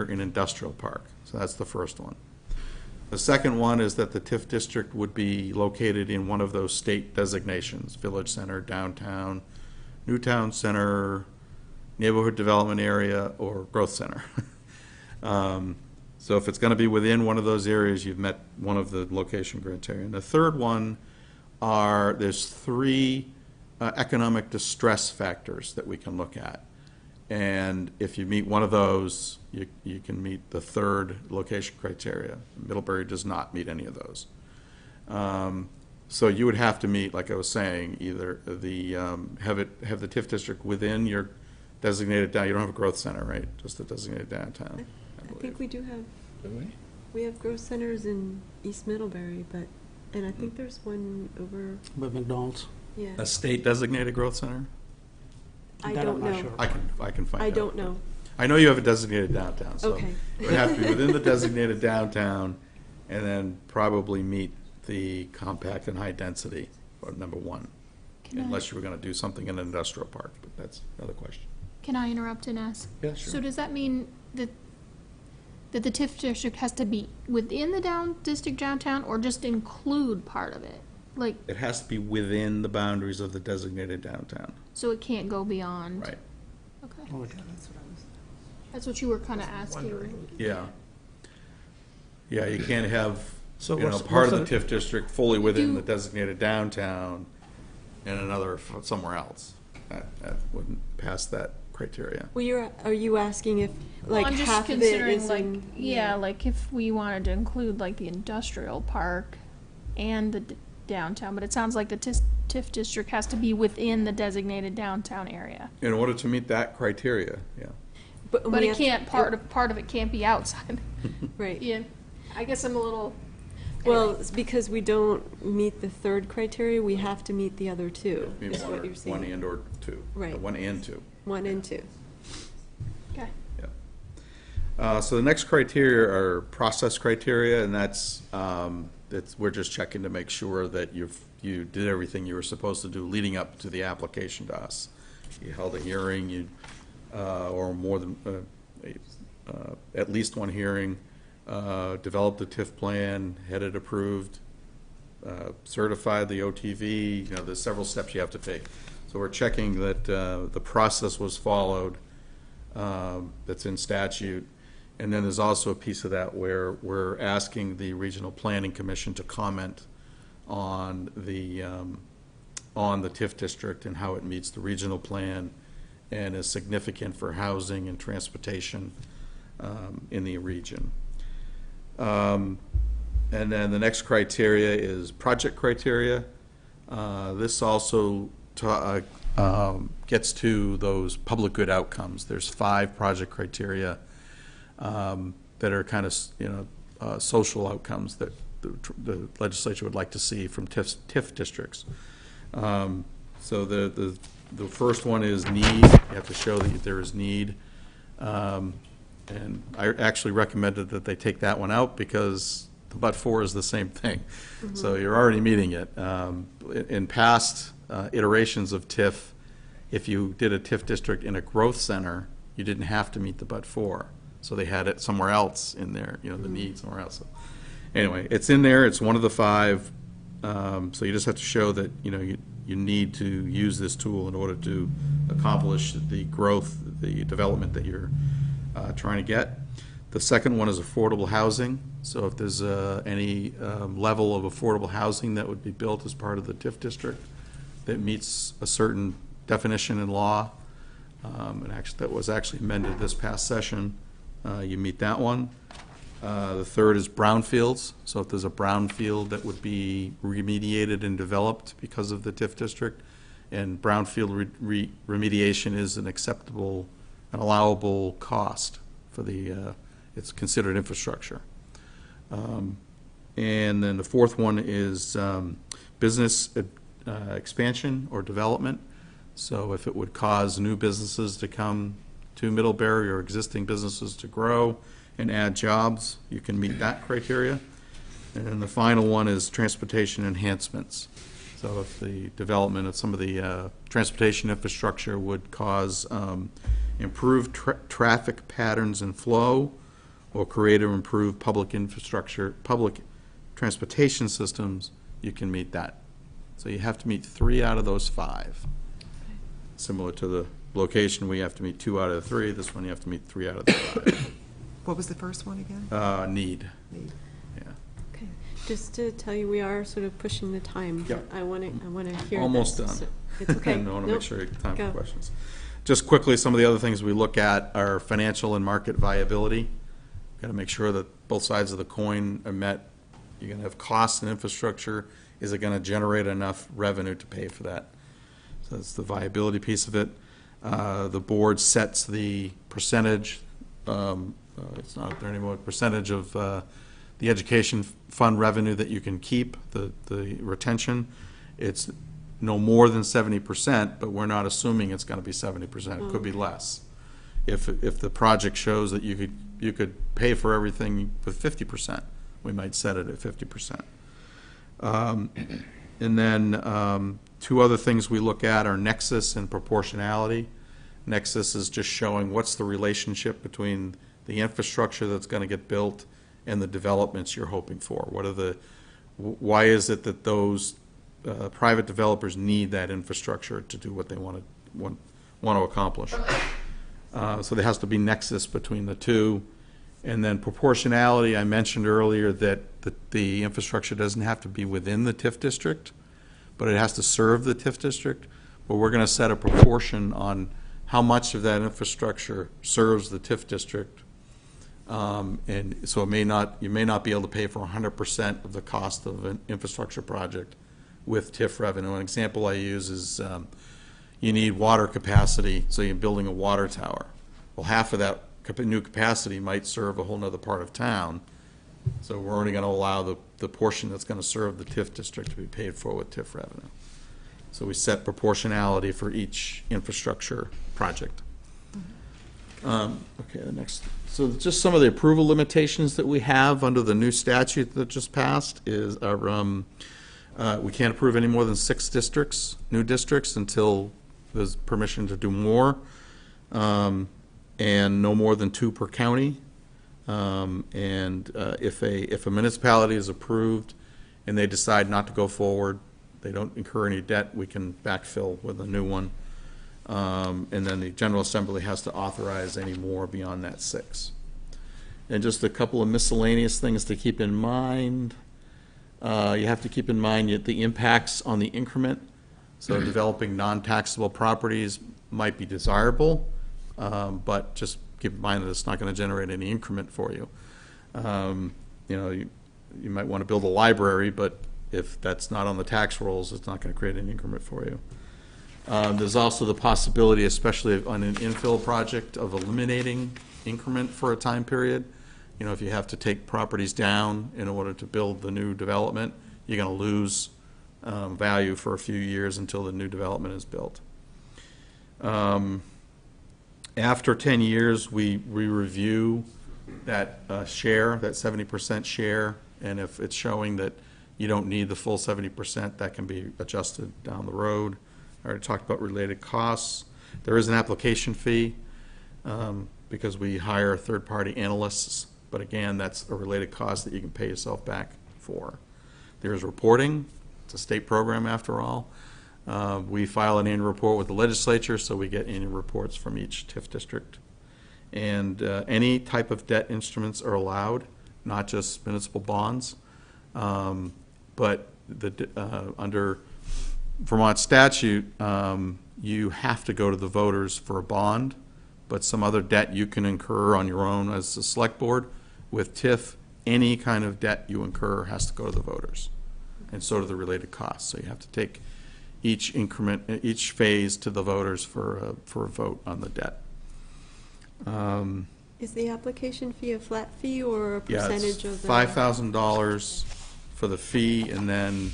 an industrial park. So that's the first one. The second one is that the TIF district would be located in one of those state designations: village center, downtown, new town center, neighborhood development area, or growth center. So if it's going to be within one of those areas, you've met one of the location criteria. And the third one there's 3 economic distress factors that we can look at. And if you meet one of those, you can meet the third location criteria. Middlebury does not meet any of those. So you would have to meet, like I was saying, either have the TIF district within your designated down, you don't have a growth center, right? Just the designated downtown, I I believe. think we do have, Do we have growth centers in East Middlebury, and I think there's one over, By McDonald's. yeah. A state designated growth center? I That don't I'm not know. sure. I can find out. I don't know. I know you have a designated downtown, so Okay. it would have to be within the designated downtown, and then probably meet the compact and high density, or number one. Can I- Unless you were gonna do something in an industrial park, but that's another question. Can I interrupt and ask? Yeah, sure. So does that mean that the TIF district has to be within the district downtown, or just include part of it? Like, It has to be within the boundaries of the designated downtown. so it can't go beyond? Right. Okay. Oh, That's what you were kind of asking. Yeah. Yeah, you can't have, So you know, what's- part of the what's TIF district fully within You- the designated downtown and another somewhere else. That wouldn't pass that criteria. Well, are you asking if, Well, like, I'm just half of it considering, is like, in? yeah, like if we wanted to include like the industrial park and the downtown, but it sounds like the TIF district has to be within the designated downtown area. In order to meet that criteria, yeah. But we it have- can't, part of it can't be outside. Right. Yeah, I guess I'm a little. Well, it's because we don't meet the third criteria, we have to meet the other two, Maybe is what you're saying. One and or two. Right. One and two. 1 and 2. Okay. So the next criteria are process criteria, and we're just checking to make sure that you did everything you were supposed to do leading up to the application to us. You held a hearing, or more than, at least one hearing, developed a TIF plan, had it approved, certified the OTV, there's several steps you have to take. So we're checking that the process was followed, that's in statute. And then there's also a piece of that where we're asking the Regional Planning Commission to comment on the TIF district and how it meets the regional plan and is significant for housing and transportation in the region. And then the next criteria is project criteria. This also gets to those public good outcomes. There's 5 project criteria that are kind of, social outcomes that the legislature would like to see from TIF districts. So the first one is need. You have to show that there is need. And I actually recommended that they take that one out because the but-for is the same thing. So you're already meeting it. In past iterations of TIF, if you did a TIF district in a growth center, you didn't have to meet the but-for. So they had it somewhere else in there, the need somewhere else. So anyway, it's in there. It's one of the 5. So you just have to show that, you need to use this tool in order to accomplish the growth, the development that you're trying to get. The second one is affordable housing. So if there's any level of affordable housing that would be built as part of the TIF district that meets a certain definition in law, and actually that was actually amended this past session, you meet that one. The third is brownfields. So if there's a brownfield that would be remediated and developed because of the TIF district, and brownfield remediation is an acceptable, an allowable cost for the, it's considered infrastructure. And then the fourth one is business expansion or development. So if it would cause new businesses to come to Middlebury or existing businesses to grow and add jobs, you can meet that criteria. And then the final one is transportation enhancements. So if the development of some of the transportation infrastructure would cause improved traffic patterns and flow, or create or improve public infrastructure, public transportation systems, you can meet that. So you have to meet 3 out of those 5. Similar to the location, we have to meet 2 out of the 3. This one, you have to meet 3 out of the 5. What was the first one again? Need. Need. Yeah. Okay, just to tell you, we are sort of pushing the time. Yep. I want to hear Almost this, done. so it's okay. And I want to Nope. make sure you have time Go. for questions. Just quickly, some of the other things we look at are financial and market viability. Got to make sure that both sides of the coin are met You're going to have costs and infrastructure. Is it going to generate enough revenue to pay for that? So that's the viability piece of it. The board sets the percentage, it's not up there anymore, percentage of the education fund revenue that you can keep, the retention. It's no more than 70%, but we're not assuming it's going to be 70%. It could be less. If the project shows that you could pay for everything with 50%, we might set it at 50%. And then two other things we look at are nexus and proportionality. Nexus is just showing what's the relationship between the infrastructure that's going to get built and the developments you're hoping for. Why is it that those private developers need that infrastructure to do what they want to accomplish? So there has to be nexus between the two. And then proportionality, I mentioned earlier that the infrastructure doesn't have to be within the TIF district, but it has to serve the TIF district. But we're going to set a proportion on how much of that infrastructure serves the TIF district. And so you may not be able to pay for 100% of the cost of an infrastructure project with TIF revenue. An example I use is you need water capacity, so you're building a water tower. Well, half of that new capacity might serve a whole other part of town, so we're only going to allow the portion that's going to serve the TIF district to be paid for with TIF revenue. So we set proportionality for each infrastructure project. Okay, the next. So just some of the approval limitations that we have under the new statute that just passed is we can't approve any more than 6 districts, new districts, until there's permission to do more, and no more than 2 per county. If a municipality is approved and they decide not to go forward, they don't incur any debt, we can backfill with a new one. And then the General Assembly has to authorize any more beyond that 6. And just a couple of miscellaneous things to keep in mind. You have to keep in mind the impacts on the increment. So developing non-taxable properties might be desirable, but just keep in mind that it's not going to generate any increment for you. You might want to build a library, but if that's not on the tax rolls, it's not going to create an increment for you. There's also the possibility, especially on an infill project, of eliminating increment for a time period. If you have to take properties down in order to build the new development, you're going to lose value for a few years until the new development is built. After 10 years, we review that share, that 70% share, and if it's showing that you don't need the full 70%, that can be adjusted down the road. I already talked about related costs. There is an application fee because we hire third-party analysts, but again, that's a related cost that you can pay yourself back for. There's reporting. It's a state program after all. We file an annual report with the legislature, so we get annual reports from each TIF district. And any type of debt instruments are allowed, not just municipal bonds. But under Vermont statute, you have to go to the voters for a bond, but some other debt you can incur on your own as a select board. With TIF, any kind of debt you incur has to go to the voters, and so do the related costs. So you have to take each increment, each phase to the voters for a vote on the debt. Is the application fee a flat fee or a percentage of the? $5,000 for the fee, and then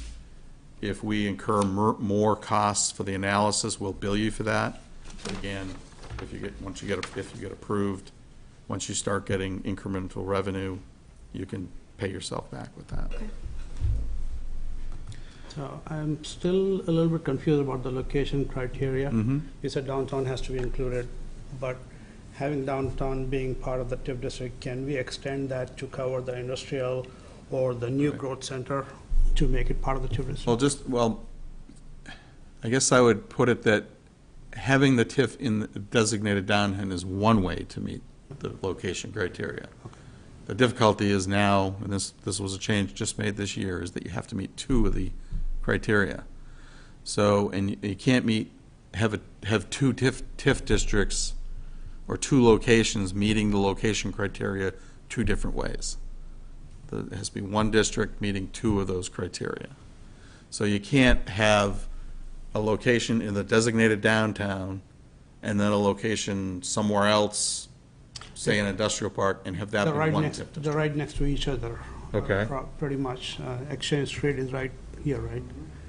if we incur more costs for the analysis, we'll bill you for that. But again, if you get approved, once you start getting incremental revenue, you can pay yourself back with that. Okay. So I'm still a little bit confused about the location criteria. Mm-hmm. You said downtown has to be included, but having downtown being part of the TIF district, can we extend that to cover the industrial or the new growth center to make it part of the TIF district? Well, I guess I would put it that having the TIF in the designated downtown is one way to meet the location criteria. Okay. The difficulty is now, and this was a change just made this year, is that you have to meet 2 of the criteria. So, and you can't have 2 TIF districts or 2 locations meeting the location criteria 2 different ways. There has to be one district meeting 2 of those criteria. So you can't have a location in the designated downtown and then a location somewhere else, say an industrial park, and have that They're be right one next, TIF they're district. right next to each other. Okay. Pretty much. Exchange Street is right here, right?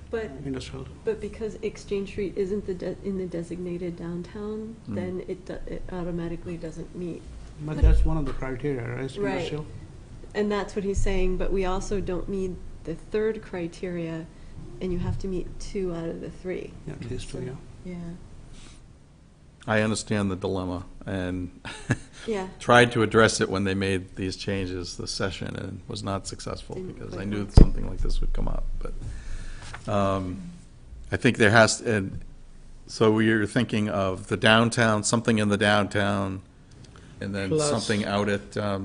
But, Industrial. but because Exchange Street isn't in the designated downtown, then it automatically doesn't meet. But that's one of the criteria, right? Right. Industrial? And that's what he's saying, but we also don't meet the third criteria, and you have to meet 2 out of the 3. Yeah, at least two, yeah. Yeah. I understand the dilemma, and Yeah. tried to address it when they made these changes this session, and was not successful, Didn't because quite I knew work. something like this would come up, but I think there has, and so we're thinking of the downtown, something in the downtown, and then Plus- something out at, I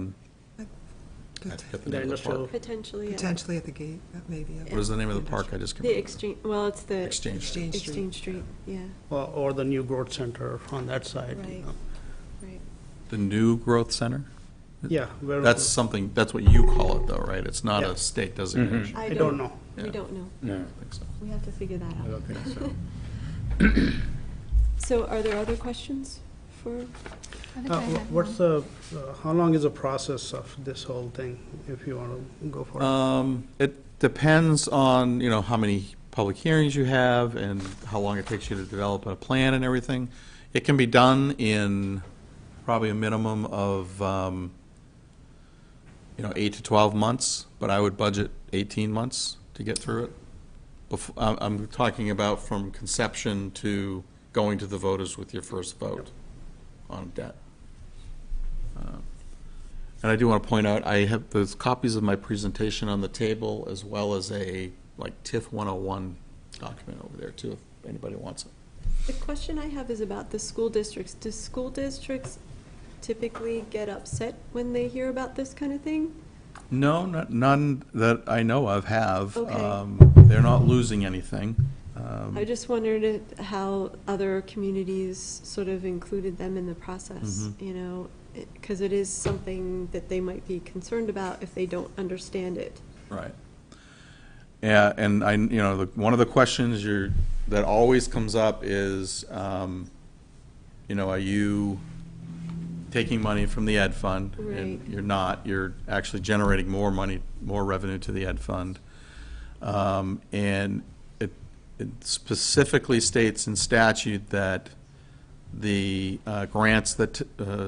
Pot- forget the The name of the industrial- park. Potentially. Potentially at the gate, maybe. What is the name of the park? I just can't The remember. exchange, well, it's the Exchange. Exchange Street. Exchange Street, yeah, Or the new growth center on that side. you Right. know. right. The new growth center? Yeah. where- That's something, that's what you call it, though, right? It's not Yeah. a state designation. I don't know. We Yeah. don't know. No, I think so. We have to figure that I out. don't think so. So are there other questions for, I think I had What's one. how long is the process of this whole thing, if you want to go for it? It depends on, how many public hearings you have and how long it takes you to develop a plan and everything. It can be done in probably a minimum of, 8 to 12 months, but I would budget 18 months to get through it. I'm talking about from conception to going to the voters with your first vote on debt. And I do want to point out, I have those copies of my presentation on the table, as well as a, TIF 101 document over there, too, if anybody wants it. the question I have is about the school districts. Do school districts typically get upset when they hear about this kind of thing? No, none that I know of have. Okay. They're not losing anything. I just wondered how other communities sort of included them in the process, Mhm. Because it is something that they might be concerned about if they don't understand it. Right. Yeah, and one of the questions that always comes up is, are you taking money from the ed fund? Right. And you're not. You're actually generating more money, more revenue to the ed fund. And it specifically states in statute that the grants that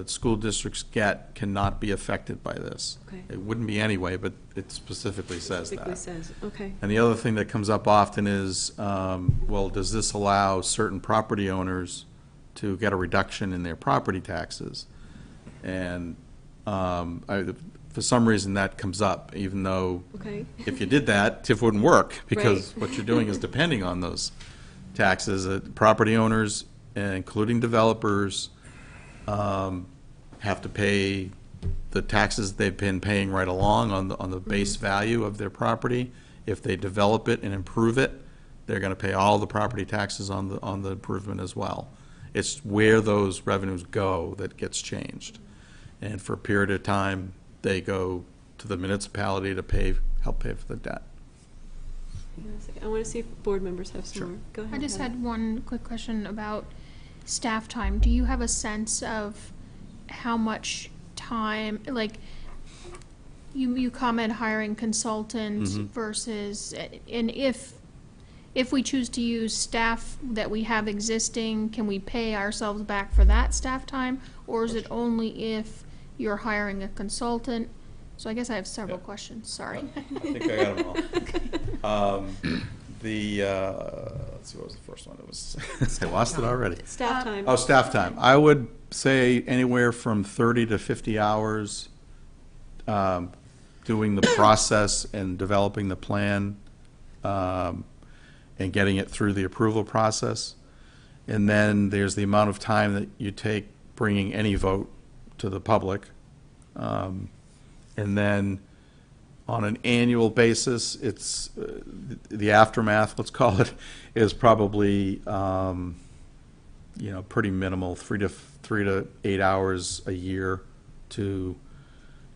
school districts get cannot be affected by this. Okay. It wouldn't be anyway, but it specifically says that. Specifically says, okay. And the other thing that comes up often is, well, does this allow certain property owners to get a reduction in their property taxes? And for some reason, that comes up, even though Okay. if you did that, TIF wouldn't work, because Right. what you're doing is depending on those taxes. Property owners, including developers, have to pay the taxes they've been paying right along on the base value of their property. If they develop it and improve it, they're going to pay all the property taxes on the improvement as well. It's where those revenues go that gets changed. And for a period of time, they go to the municipality to help pay for the debt. Hang on a second. I want to see if board members have some Sure. more. Go ahead. I just Heather. had one quick question about staff time. Do you have a sense of how much time, like, you comment hiring consultants Mhm. versus, and if we choose to use staff that we have existing, can we pay ourselves back for that staff time? Or is it only if you're hiring a consultant? So I guess I have several Yeah. questions, sorry. I think I got them all. Let's see, what was the first one? It was, I lost it already. Staff time. Oh, staff time. I would say anywhere from 30 to 50 hours doing the process and developing the plan and getting it through the approval process. And then there's the amount of time that you take bringing any vote to the public. And then on an annual basis, it's the aftermath, let's call it, is probably pretty minimal, 3 to 8 hours a year to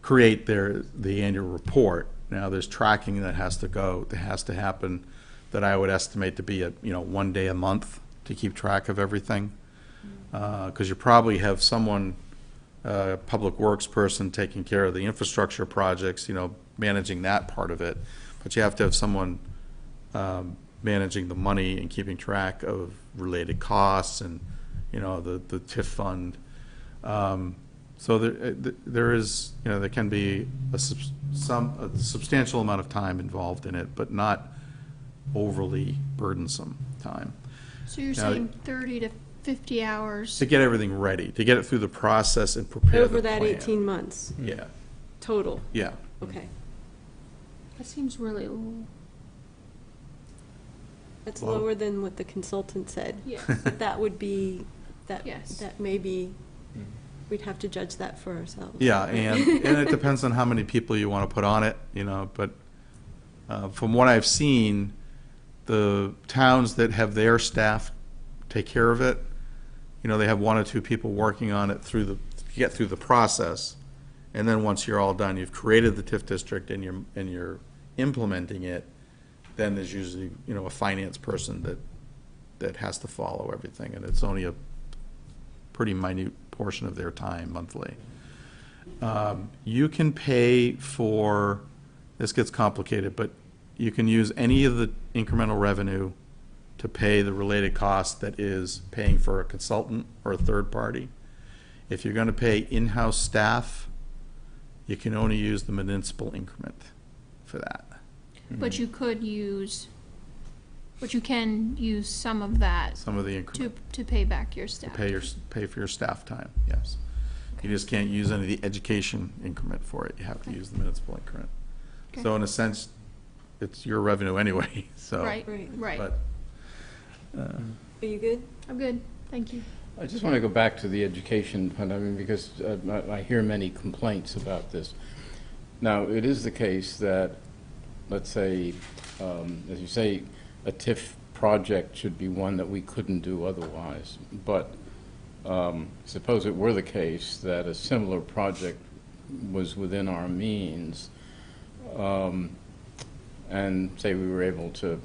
create the annual report. Now, there's tracking that has to happen, that I would estimate to be 1 day a month to keep track of everything. Because you probably have someone, public works person, taking care of the infrastructure projects, managing that part of it. But you have to have someone managing the money and keeping track of related costs and, the TIF fund. So there is, there can be a substantial amount of time involved in it, but not overly burdensome time. So you're Now, saying 30 to 50 hours? To get everything ready, to get it through the process and prepare the Over that plan. 18 months Yeah, total? yeah. Okay. That seems really low. That's Well- lower than what the consultant said. Yeah. But that would be, Yes. that may be, we'd have to judge that for ourselves. Yeah, and it depends on how many people you want to put on it, but from what I've seen, the towns that have their staff take care of it, they have 1 or 2 people working on it to get through the process. And then once you're all done, you've created the TIF district and you're implementing it, then there's usually, a finance person that has to follow everything, and it's only a pretty minute portion of their time monthly. You can pay for, this gets complicated, but you can use any of the incremental revenue to pay the related cost that is paying for a consultant or a third party. If you're going to pay in-house staff, you can only use the municipal increment for that. But you can use some of that Some of the increment to pay back your staff. pay for your staff time, yes. You just can't use any of the education increment for it. You have to use the municipal increment. Okay. So in a sense, it's your revenue anyway, so. Right, Right. right. But, Are you good? I'm good, thank you. I just want to go back to the education fund, because I hear many complaints about this. Now, it is the case that, let's say, as you say, a TIF project should be one that we couldn't do otherwise. But suppose it were the case that a similar project was within our means, and say we were able to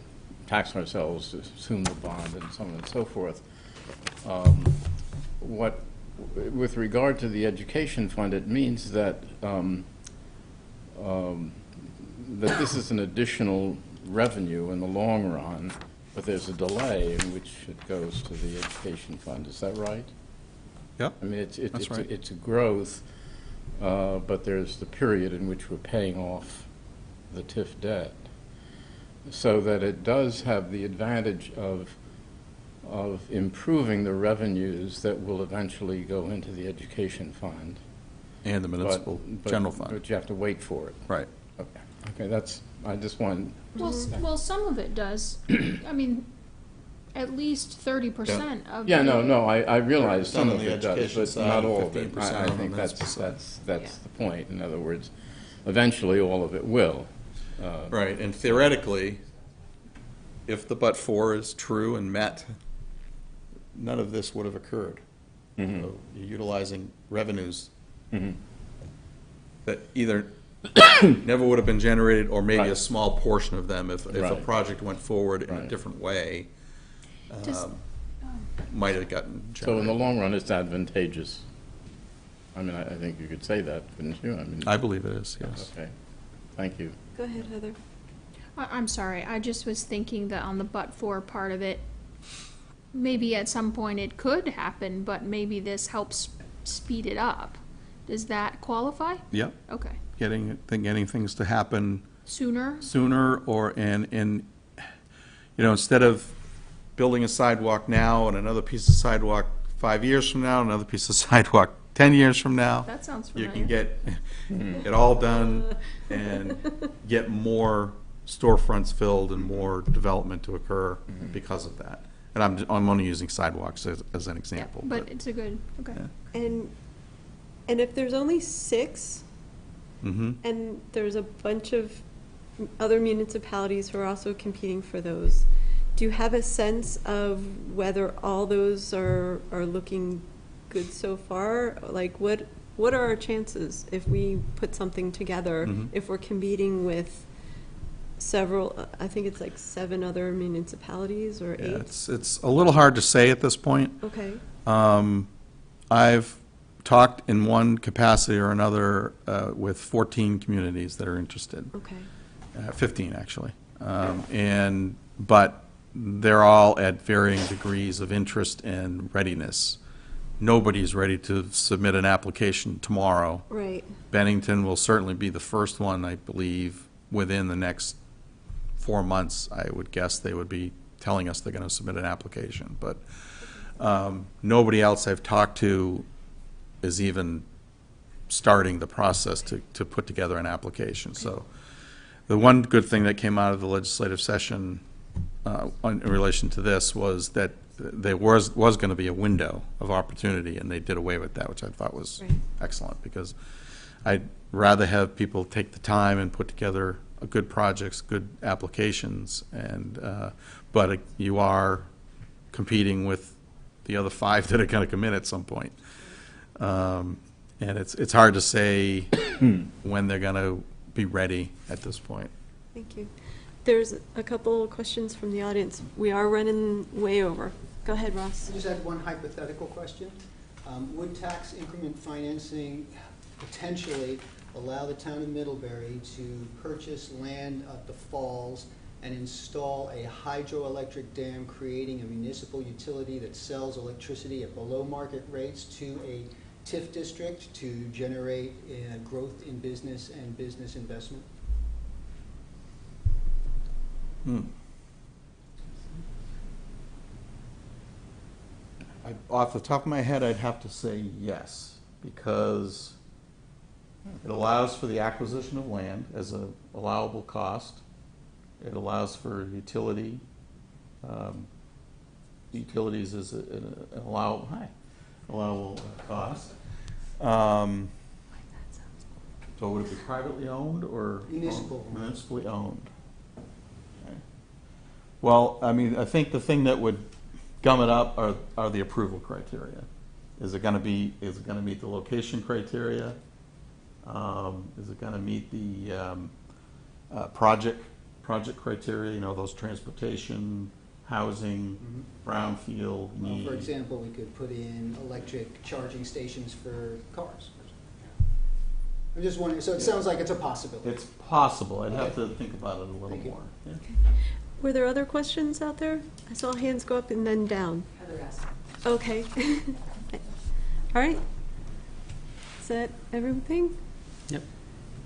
tax ourselves to assume the bond and so on and so forth. With regard to the education fund, it means that that this is an additional revenue in the long run, but there's a delay in which it goes to the education fund. Is that right? Yep, I mean, that's right. it's a growth, but there's the period in which we're paying off the TIF debt, so that it does have the advantage of improving the revenues that will eventually go into the education fund. And the municipal general fund, But you have to wait for it. right. Okay, I just wanted. Well, some of it does. I mean, at least 30% of. Yeah, the- no, I realize Some some on of the it does, education but side, not all of it. 15% I on the think municipal that's Yeah. the point. In other words, eventually all of it will. Right, and theoretically, if the but-for is true and met, none of this would have occurred. So you're utilizing revenues that either never would have been generated, or maybe a Right. small portion of them, if a Right. project went forward in a Right. different way, Just- might have gotten So in the generated. long run, it's advantageous. I mean, I think you could say that, couldn't you? I mean, I believe it is, yes. okay, thank you. Go ahead, Heather. I'm sorry, I just was thinking that on the but-for part of it, maybe at some point it could happen, but maybe this helps speed it up. Does that qualify? Yep, Okay. getting things to happen Sooner? sooner, or, instead of building a sidewalk now and another piece of sidewalk 5 years from now, another piece of sidewalk 10 years from now, That sounds you familiar. can get it all done and get more storefronts filled and more development to occur because of that. And I'm only using sidewalks as an Yeah, example. but it's a good, okay. Yeah. And if there's only 6, Mhm. and there's a bunch of other municipalities who are also competing for those, do you have a sense of whether all those are looking good so far? Like, what what are our chances if we put something together, Mhm. if we're competing with several, I think it's like 7 other municipalities or 8? Yeah, it's a little hard to say at this point. Okay, I've talked in one capacity or another with 14 communities that are interested, okay, 15 actually. But they're all at varying degrees of interest and readiness. Nobody's ready to submit an application tomorrow. right, Bennington will certainly be the first one, I believe, within the next 4 months. I would guess they would be telling us they're going to submit an application. But nobody else I've talked to is even starting the process to put together an application. So the one good thing that came out of the legislative session in relation to this was that there was going to be a window of opportunity, and they did away with that, which I thought was Right. excellent, because I'd rather have people take the time and put together good projects, good applications, and but you are competing with the other 5 that are going to come in at some point. And it's hard to say when they're going to be ready at this point. thank you. There's a couple questions from the audience. We are running way over. Go ahead, Ross. I just had one hypothetical question. Would tax increment financing potentially allow the town of Middlebury to purchase land at the falls and install a hydroelectric dam, creating a municipal utility that sells electricity at below market rates to a TIF district to generate growth in business and business investment? Off the top of my head, I'd have to say yes, because it allows for the acquisition of land as a allowable cost. It allows for utilities as an allowable cost. So would it be privately owned or? Municipal. Municipally owned. Okay. Well, I mean, I think the thing that would gum it up are the approval criteria. Is it going to meet the location criteria? Is it going to meet the project criteria? You know, those transportation, housing, brownfield Well, needs. for example, we could put in electric charging stations for cars. I'm just wondering, so it sounds like it's a possibility. It's possible. I'd have Okay. to think about it a little Thank you. more. Yeah. Were there other questions out there? I saw hands go up and then down. Okay. All right. Is that everything? Yep.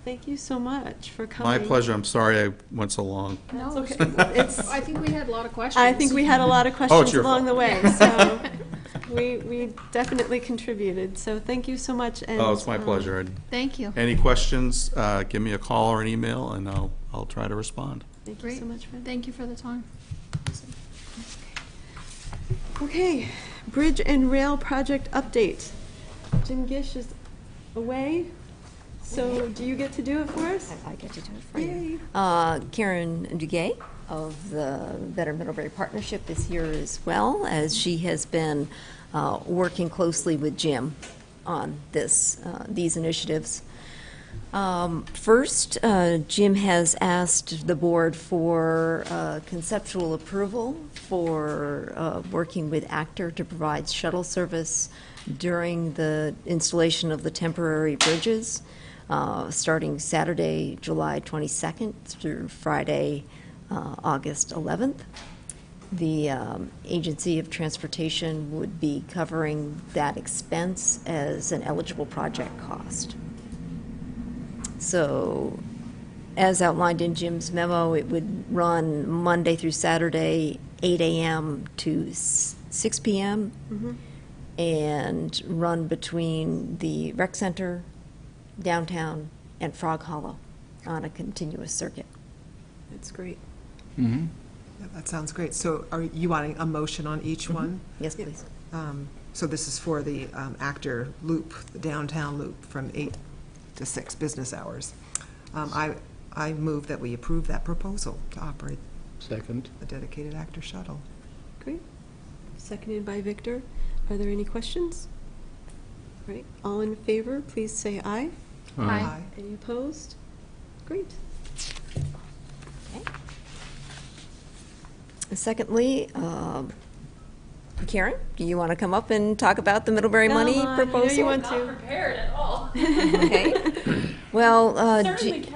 Thank you so much for coming. My pleasure. I'm sorry I went so long. That's No, okay. It's, I think we had a lot of questions. I think we had a lot of it's questions your along fault. the way, so we definitely contributed. So thank you so much. And, Oh, it's my pleasure. Thank you. Any questions, give me a call or an email, and I'll try to respond. Thank you Great. so much, Fred. Thank you for the time. Okay, Bridge and Rail Project update. Jim Gish is away, so do you get to do it for us? I get to do it for Yay. you. Karen Duguay of the Better Middlebury Partnership is here as well, as she has been working closely with Jim on these initiatives. First, Jim has asked the board for conceptual approval for working with Actor to provide shuttle service during the installation of the temporary bridges, starting Saturday, July 22nd through Friday, August 11th. The Agency of Transportation would be covering that expense as an eligible project cost. So, as outlined in Jim's memo, it would run Monday through Saturday, 8 a.m. to 6 p.m., and run between the rec center, downtown, and Frog Hollow on a continuous circuit. That's great. Mm-hmm. Yeah, that sounds great. So are you wanting a motion on each one? Yes, please. So this is for the Actor Loop, the downtown loop, from 8 to 6 business hours. I move that we approve that proposal to operate Second. the dedicated Actor shuttle. Great. Seconded by Victor. Are there any questions? Right, all in favor, please say aye. Aye. Any opposed? Great. Secondly, Karen, do you want to come up and talk about the Middlebury money Come on, I know proposal? you want to. Prepared at all. Okay. Well, Certainly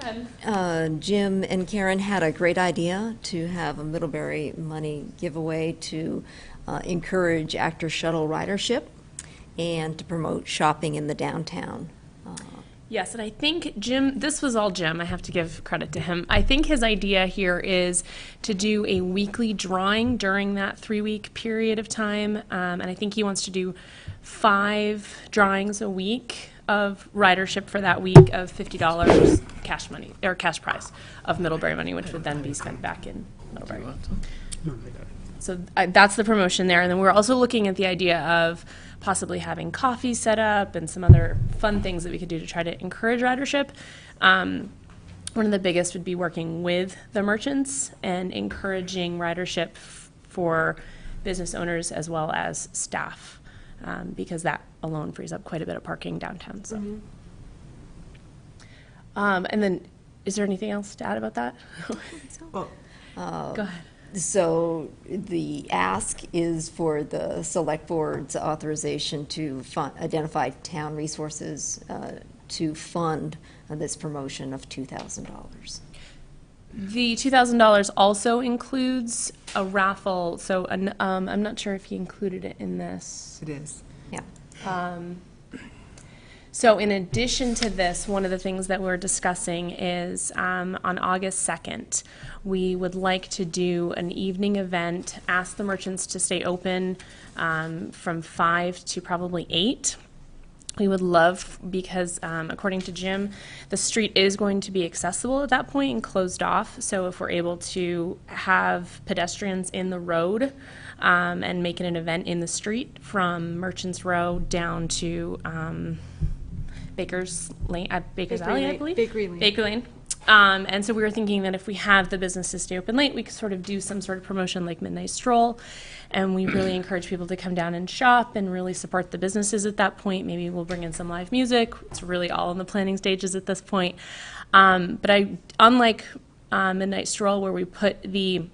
can. Jim and Karen had a great idea to have a Middlebury money giveaway to encourage actor shuttle ridership and to promote shopping in the downtown. Yes, and I think Jim, this was all Jim, I have to give credit to him. I think his idea here is to do a weekly drawing during that 3-week period of time. And I think he wants to do 5 drawings a week of ridership for that week of $50 cash money, or cash prize of Middlebury money, which would then be spent back in Middlebury. So that's the promotion there. And then we're also looking at the idea of possibly having coffee set up and some other fun things that we could do to try to encourage ridership. One of the biggest would be working with the merchants and encouraging ridership for business owners as well as staff, because that alone frees up quite a bit of parking downtown. So. And then, is there anything else to add about that? Well, Go ahead. So the ask is for the Select Board's authorization to identify town resources to fund this promotion of $2,000. The $2,000 also includes a raffle, so I'm not sure if he included it in this. it is. Yeah. So in addition to this, one of the things that we're discussing is on August 2nd, we would like to do an evening event, ask the merchants to stay open from 5 to probably 8. We would love, because according to Jim, the street is going to be accessible at that point and closed off. So if we're able to have pedestrians in the road and make it an event in the street from Merchants Row down to Baker's Lane, Baker's Alley, I believe? Bakery Lane. Bakery Lane. And so we were thinking that if we have the businesses stay open late, we could sort of do some sort of promotion like Midnight Stroll. And we really encourage people to come down and shop and really support the businesses at that point. Maybe we'll bring in some live music. It's really all in the planning stages at this point. But unlike Midnight Stroll, where we put the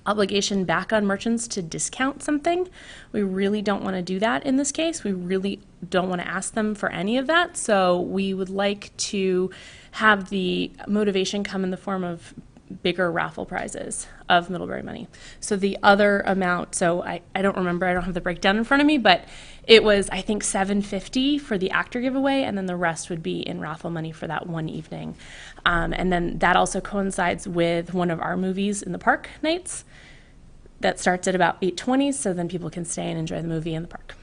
obligation back on merchants to discount something, we really don't want to do that in this case. We really don't want to ask them for any of that. So we would like to have the motivation come in the form of bigger raffle prizes of Middlebury money. So the other amount, so I don't remember, I don't have the breakdown in front of me, but it was, I think, $750 for the actor giveaway, and then the rest would be in raffle money for that one evening. And then that also coincides with one of our movies in the park nights that starts at about 8:20, so then people can stay and enjoy the movie in the park.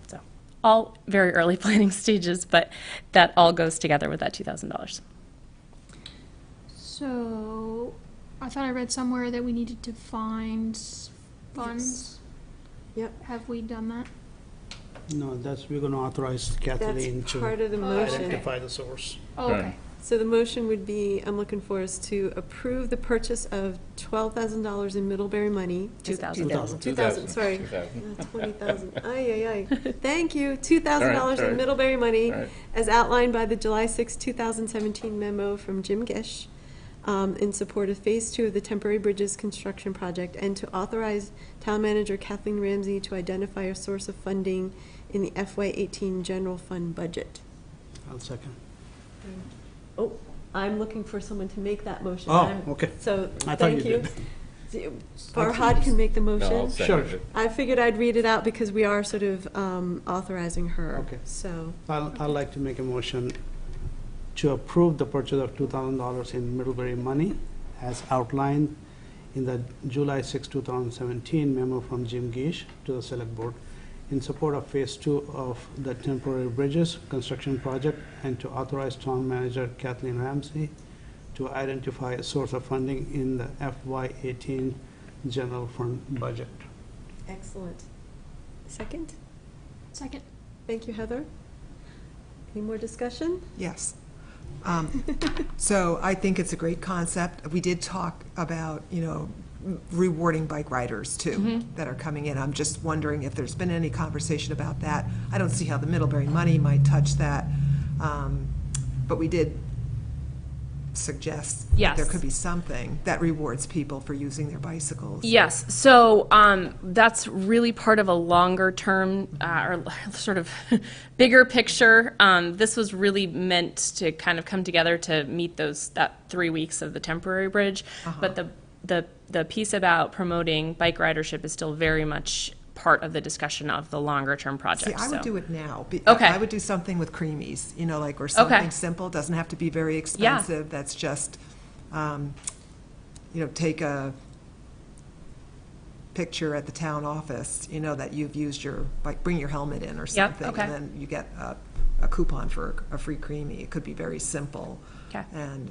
So all very early planning stages, but that all goes together with that $2,000. So, I thought I read somewhere that we needed to find funds. Yep. Have we done that? No, we're going to authorize Kathleen That's to part of the motion. identify the source. Oh, okay. So the motion would be, I'm looking for, is to approve the purchase of $12,000 in Middlebury money. 2,000. 2,000, sorry. 20,000. Ay. Thank you. $2,000 All in right. Middlebury money, All right. as outlined by the July 6, 2017 memo from Jim Gish, in support of Phase 2 of the Temporary Bridges Construction Project, and to authorize Town Manager Kathleen Ramsey to identify a source of funding in the FY18 General Fund budget. I'll second. Oh, I'm looking for someone to make that motion. Oh, I'm- okay. So, I thought thank you you. Farhad can make the motion. Sure. I figured I'd read it out because we are sort of authorizing her. Okay. So, I'd like to make a motion to approve the purchase of $2,000 in Middlebury money as outlined in the July 6, 2017 memo from Jim Gish to the Select Board in support of Phase 2 of the Temporary Bridges Construction Project, and to authorize Town Manager Kathleen Ramsey to identify a source of funding in the FY18 General Fund budget. excellent. Second? Second. Thank you, Heather. Any more discussion? Yes. So I think it's a great concept. We did talk about, rewarding bike riders too, that are coming in. I'm just wondering if there's been any conversation about that. I don't see how the Middlebury money might touch that, but we did suggest that there Yes. could be something that rewards people for using their bicycles. Yes, so that's really part of a longer term or sort of bigger picture. This was really meant to kind of come together to meet that 3 weeks of the temporary bridge. But the piece about promoting bike ridership is still very much part of the discussion of the longer term project. See, I would do it now. Okay. I would do something with creamies, like, or something simple, doesn't have to be very expensive. That's just, take a picture at the town office, that you've used bring your helmet in or something. okay. And then you get a coupon for a free creamie. It could be very simple. Okay. And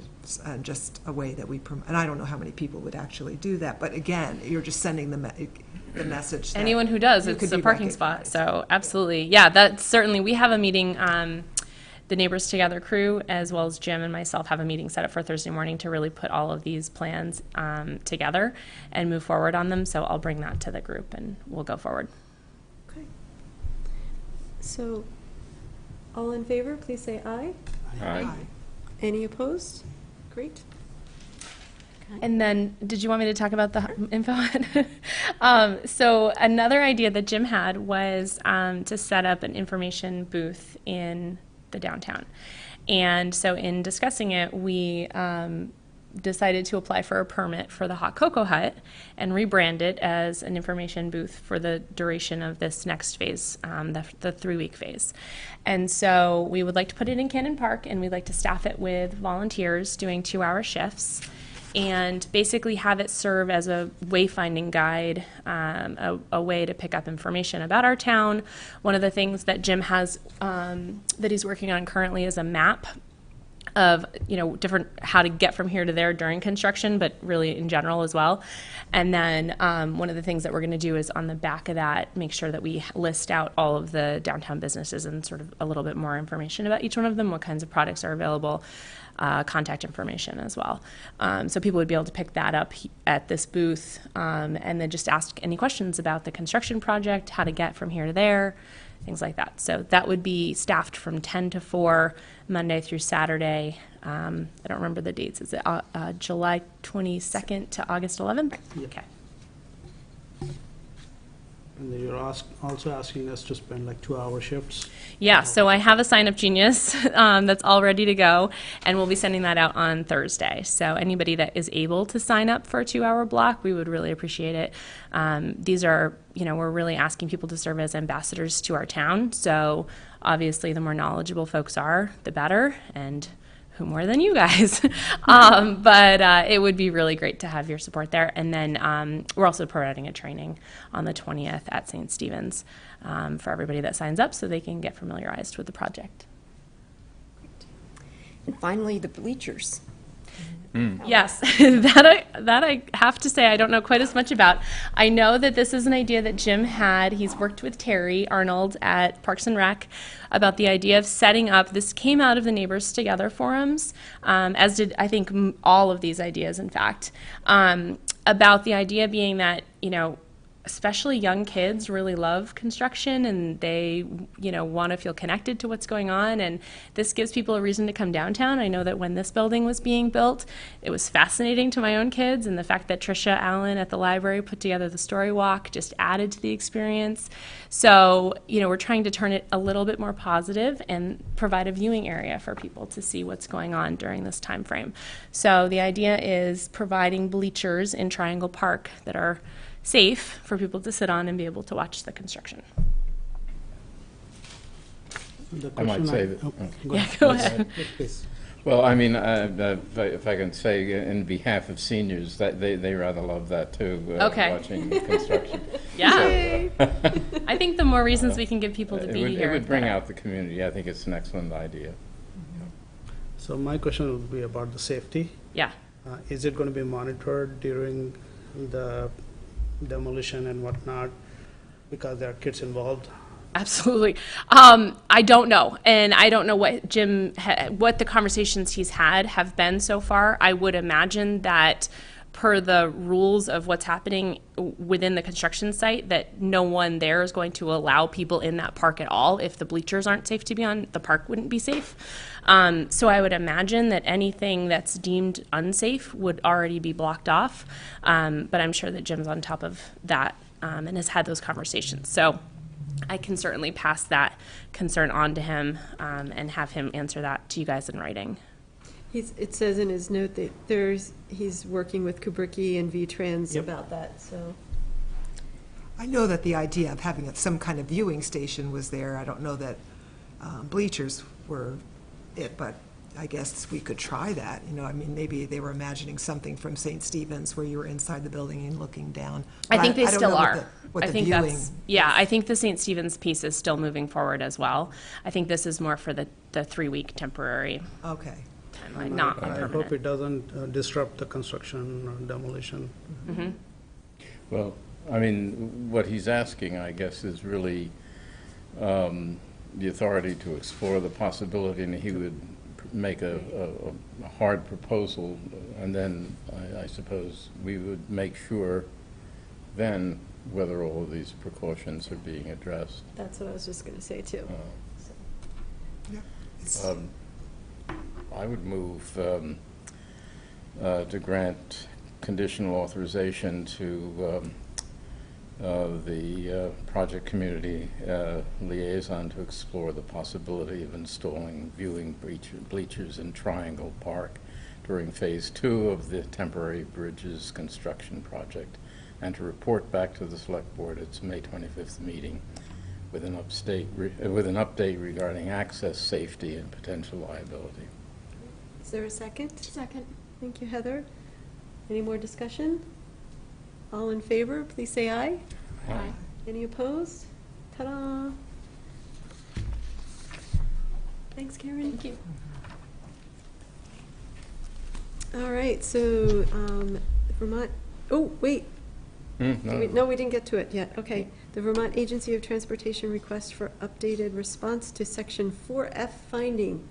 just a way that we and I don't know how many people would actually do that, but again, you're just sending the message that Anyone who does, you it's could a be parking spot. recognized. So absolutely, yeah. That's certainly. We have a meeting. The Neighbors Together crew, as well as Jim and myself, have a meeting set up for Thursday morning to really put all of these plans together and move forward on them. So I'll bring that to the group and we'll go forward. Okay. So, all in favor, please say aye. Aye. Any opposed? Great. And then, did you want me to talk about the info? So another idea that Jim had was to set up an information booth in the downtown. And so in discussing it, we decided to apply for a permit for the Hot Cocoa Hut and rebrand it as an information booth for the duration of this next phase, the 3-week phase. And so we would like to put it in Cannon Park, and we'd like to staff it with volunteers doing 2-hour shifts, and basically have it serve as a wayfinding guide, a way to pick up information about our town. One of the things that Jim has that he's working on currently is a map of different how to get from here to there during construction, but really in general as well. And then one of the things that we're going to do is on the back of that, make sure that we list out all of the downtown businesses and sort of a little bit more information about each one of them, what kinds of products are available, contact information as well. So people would be able to pick that up at this booth and then just ask any questions about the construction project, how to get from here to there, things like that. So that would be staffed from 10 to 4, Monday through Saturday. I don't remember the dates. Is it July 22nd to August 11th? Okay. And then you're also asking us to spend like 2-hour shifts. Yeah, so I have a sign-up genius that's all ready to go, and we'll be sending that out on Thursday. So anybody that is able to sign up for a 2-hour block, we would really appreciate it. These are, we're really asking people to serve as ambassadors to our town. So obviously the more knowledgeable folks are, the better, and who more than you guys? But it would be really great to have your support there. And then we're also providing a training on the 20th at St. Stephen's for everybody that signs up so they can get familiarized with the project. And finally, the bleachers. Yes, that I have to say I don't know quite as much about. I know that this is an idea that Jim had. He's worked with Terry Arnold at Parks and Rec about the idea of setting up, this came out of the Neighbors Together forums, as did I think all of these ideas in fact, about the idea being that, especially young kids really love construction and they, want to feel connected to what's going on. And this gives people a reason to come downtown. I know that when this building was being built, it was fascinating to my own kids. And the fact that Tricia Allen at the library put together the story walk just added to the experience. So, we're trying to turn it a little bit more positive and provide a viewing area for people to see what's going on during this time frame. So the idea is providing bleachers in Triangle Park that are safe for people to sit on and be able to watch the construction. The I might question say that. oh, Oh. go Yeah, ahead. go ahead. Please. Well, I mean, if I can say in behalf of seniors, that they rather love that too, Okay. watching the construction. Yeah. So, I think the more reasons we can give people to be it here. would the bring better. out the community. I think it's an excellent idea. So my question would be about the safety. Yeah. Is it going to be monitored during the demolition and whatnot, because there are kids involved? Absolutely. I don't know, and I don't know what what the conversations he's had have been so far. I would imagine that per the rules of what's happening within the construction site, that no one there is going to allow people in that park at all. If the bleachers aren't safe to be on, the park wouldn't be safe. So I would imagine that anything that's deemed unsafe would already be blocked off. But I'm sure that Jim's on top of that and has had those conversations. So I can certainly pass that concern on to him and have him answer that to you guys in writing. It says in his note that he's working with Kubricki and V-Trans Yep. about that, so. I know that the idea of having some kind of viewing station was there. I don't know that bleachers were it, but I guess we could try that. You know, I mean, maybe they were imagining something from St. Stephen's where you were inside the building and looking down. I think they don't still know are. what I the think viewing. that's, yeah, I think the St. Stephen's piece is still moving forward as well. I think this is more for the 3-week temporary Okay. timeline, not on I hope permanent. it doesn't disrupt the construction or demolition. Well, I mean, what he's asking, I guess, is really the authority to explore the possibility, and he would make a hard proposal, and then I suppose we would make sure then whether all of these precautions are being addressed. That's what I was just gonna say too. Yeah. I would move to grant conditional authorization to the project community liaison to explore the possibility of installing viewing bleachers in Triangle Park during Phase 2 of the temporary bridges construction project, and to report back to the Select Board at its May 25th meeting with an update regarding access, safety, and potential liability. Is there a second? Second. Thank you, Heather. Any more discussion? All in favor, please say aye. Aye. Any opposed? Ta-da! Thanks, Karen. Thank you. All right, so Vermont, oh, wait. No, we didn't get to it yet. Okay. The Vermont Agency of Transportation request for updated response to Section 4F finding.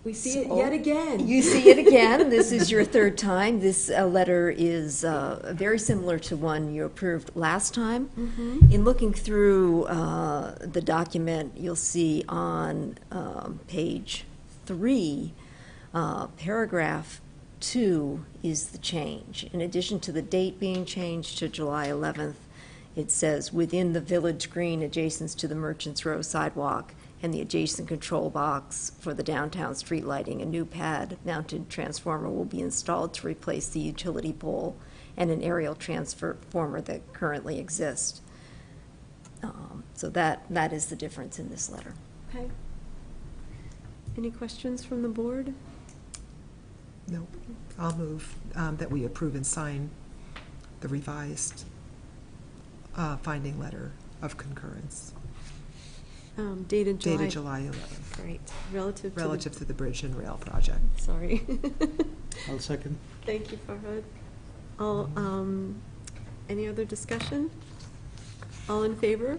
We see it yet again. You see it again. This is your third time. This letter is very similar to one you approved last time. In looking through the document, you'll see on page 3, paragraph 2 is the change. In addition to the date being changed to July 11th, it says within the village green adjacent to the Merchants Row sidewalk and the adjacent control box for the downtown street lighting, a new pad-mounted transformer will be installed to replace the utility pole and an aerial transformer that currently exists. So that is the difference in this letter. Okay. Any questions from the board? No, I'll move that we approve and sign the revised finding letter of concurrence Dated July. dated July 11th, Great. Relative relative to the bridge and rail project. Sorry. I'll second. Thank you, Farhad. Any other discussion? All in favor?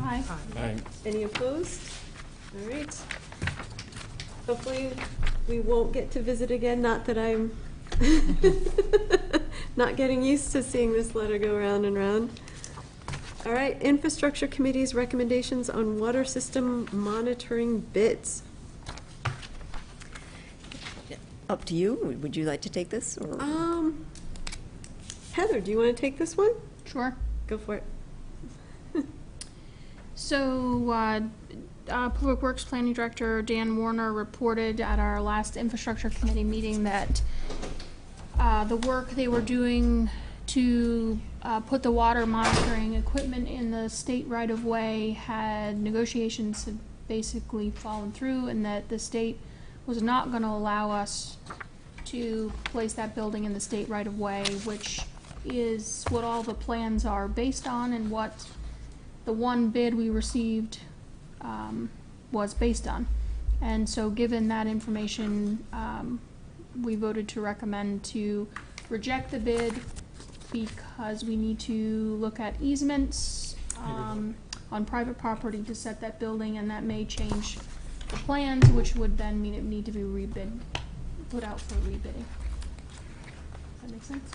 Aye. Aye. Any opposed? All right. Hopefully, we won't get to visit again, not that I'm not getting used to seeing this letter go round and round. All right, Infrastructure Committee's recommendations on water system monitoring bids. Up to you. Would you like to take this? Or? Heather, do you want to take this one? Sure. Go for it. So, Public Works Planning Director Dan Warner reported at our last Infrastructure Committee meeting that the work they were doing to put the water monitoring equipment in the state right-of-way had negotiations had basically fallen through, and that the state was not going to allow us to place that building in the state right-of-way, which is what all the plans are based on and what the one bid we received was based on. And so given that information, we voted to recommend to reject the bid because we need to look at easements on private property to set that building, and that may change the plans, which would then mean it need to be rebid, put out for rebidding. That makes sense.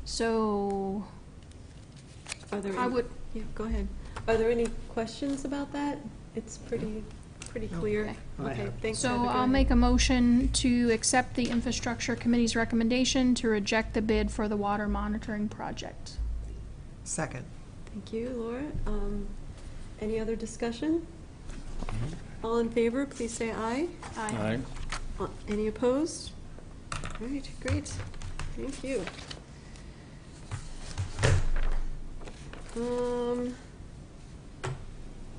So, Are there I any- would, Yeah, go ahead. Are there any questions about that? It's pretty clear. Okay. I Okay, have. thanks. so Heather, go I'll ahead. make a motion to accept the Infrastructure Committee's recommendation to reject the bid for the water monitoring project. Second. Thank you, Laura. Any other discussion? All in favor, please say aye. Aye. Any opposed? All right, great. Thank you.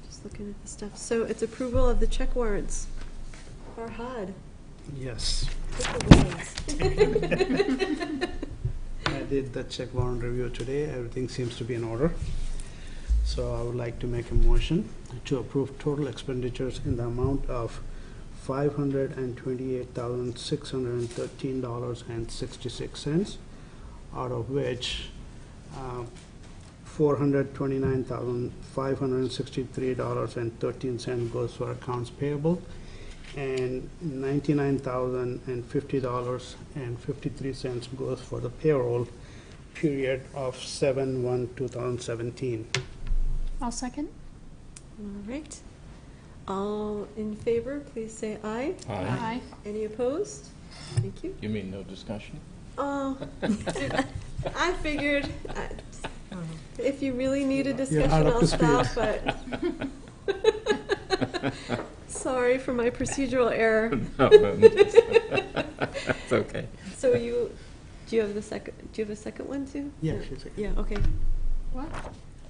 Just looking at the stuff. So it's approval of the check warrants. Farhad. Yes. Pickle I did the check warrant review today. Everything seems to be in order. So I would like to make a motion to approve total expenditures in the amount of $528,613.66, out of which $429,563.13 goes for accounts payable, and $99,050.53 goes for the payroll period of 7/1/2017. I'll second. All right. All in favor, please say aye. Aye. Any opposed? Thank you. You mean no discussion? Oh, I figured, if you really need a You're discussion, out of I'll the speed. stop, but sorry for my procedural error. No, that's okay. So do you have a second one too? Yeah, No. she's second. Yeah, okay. What?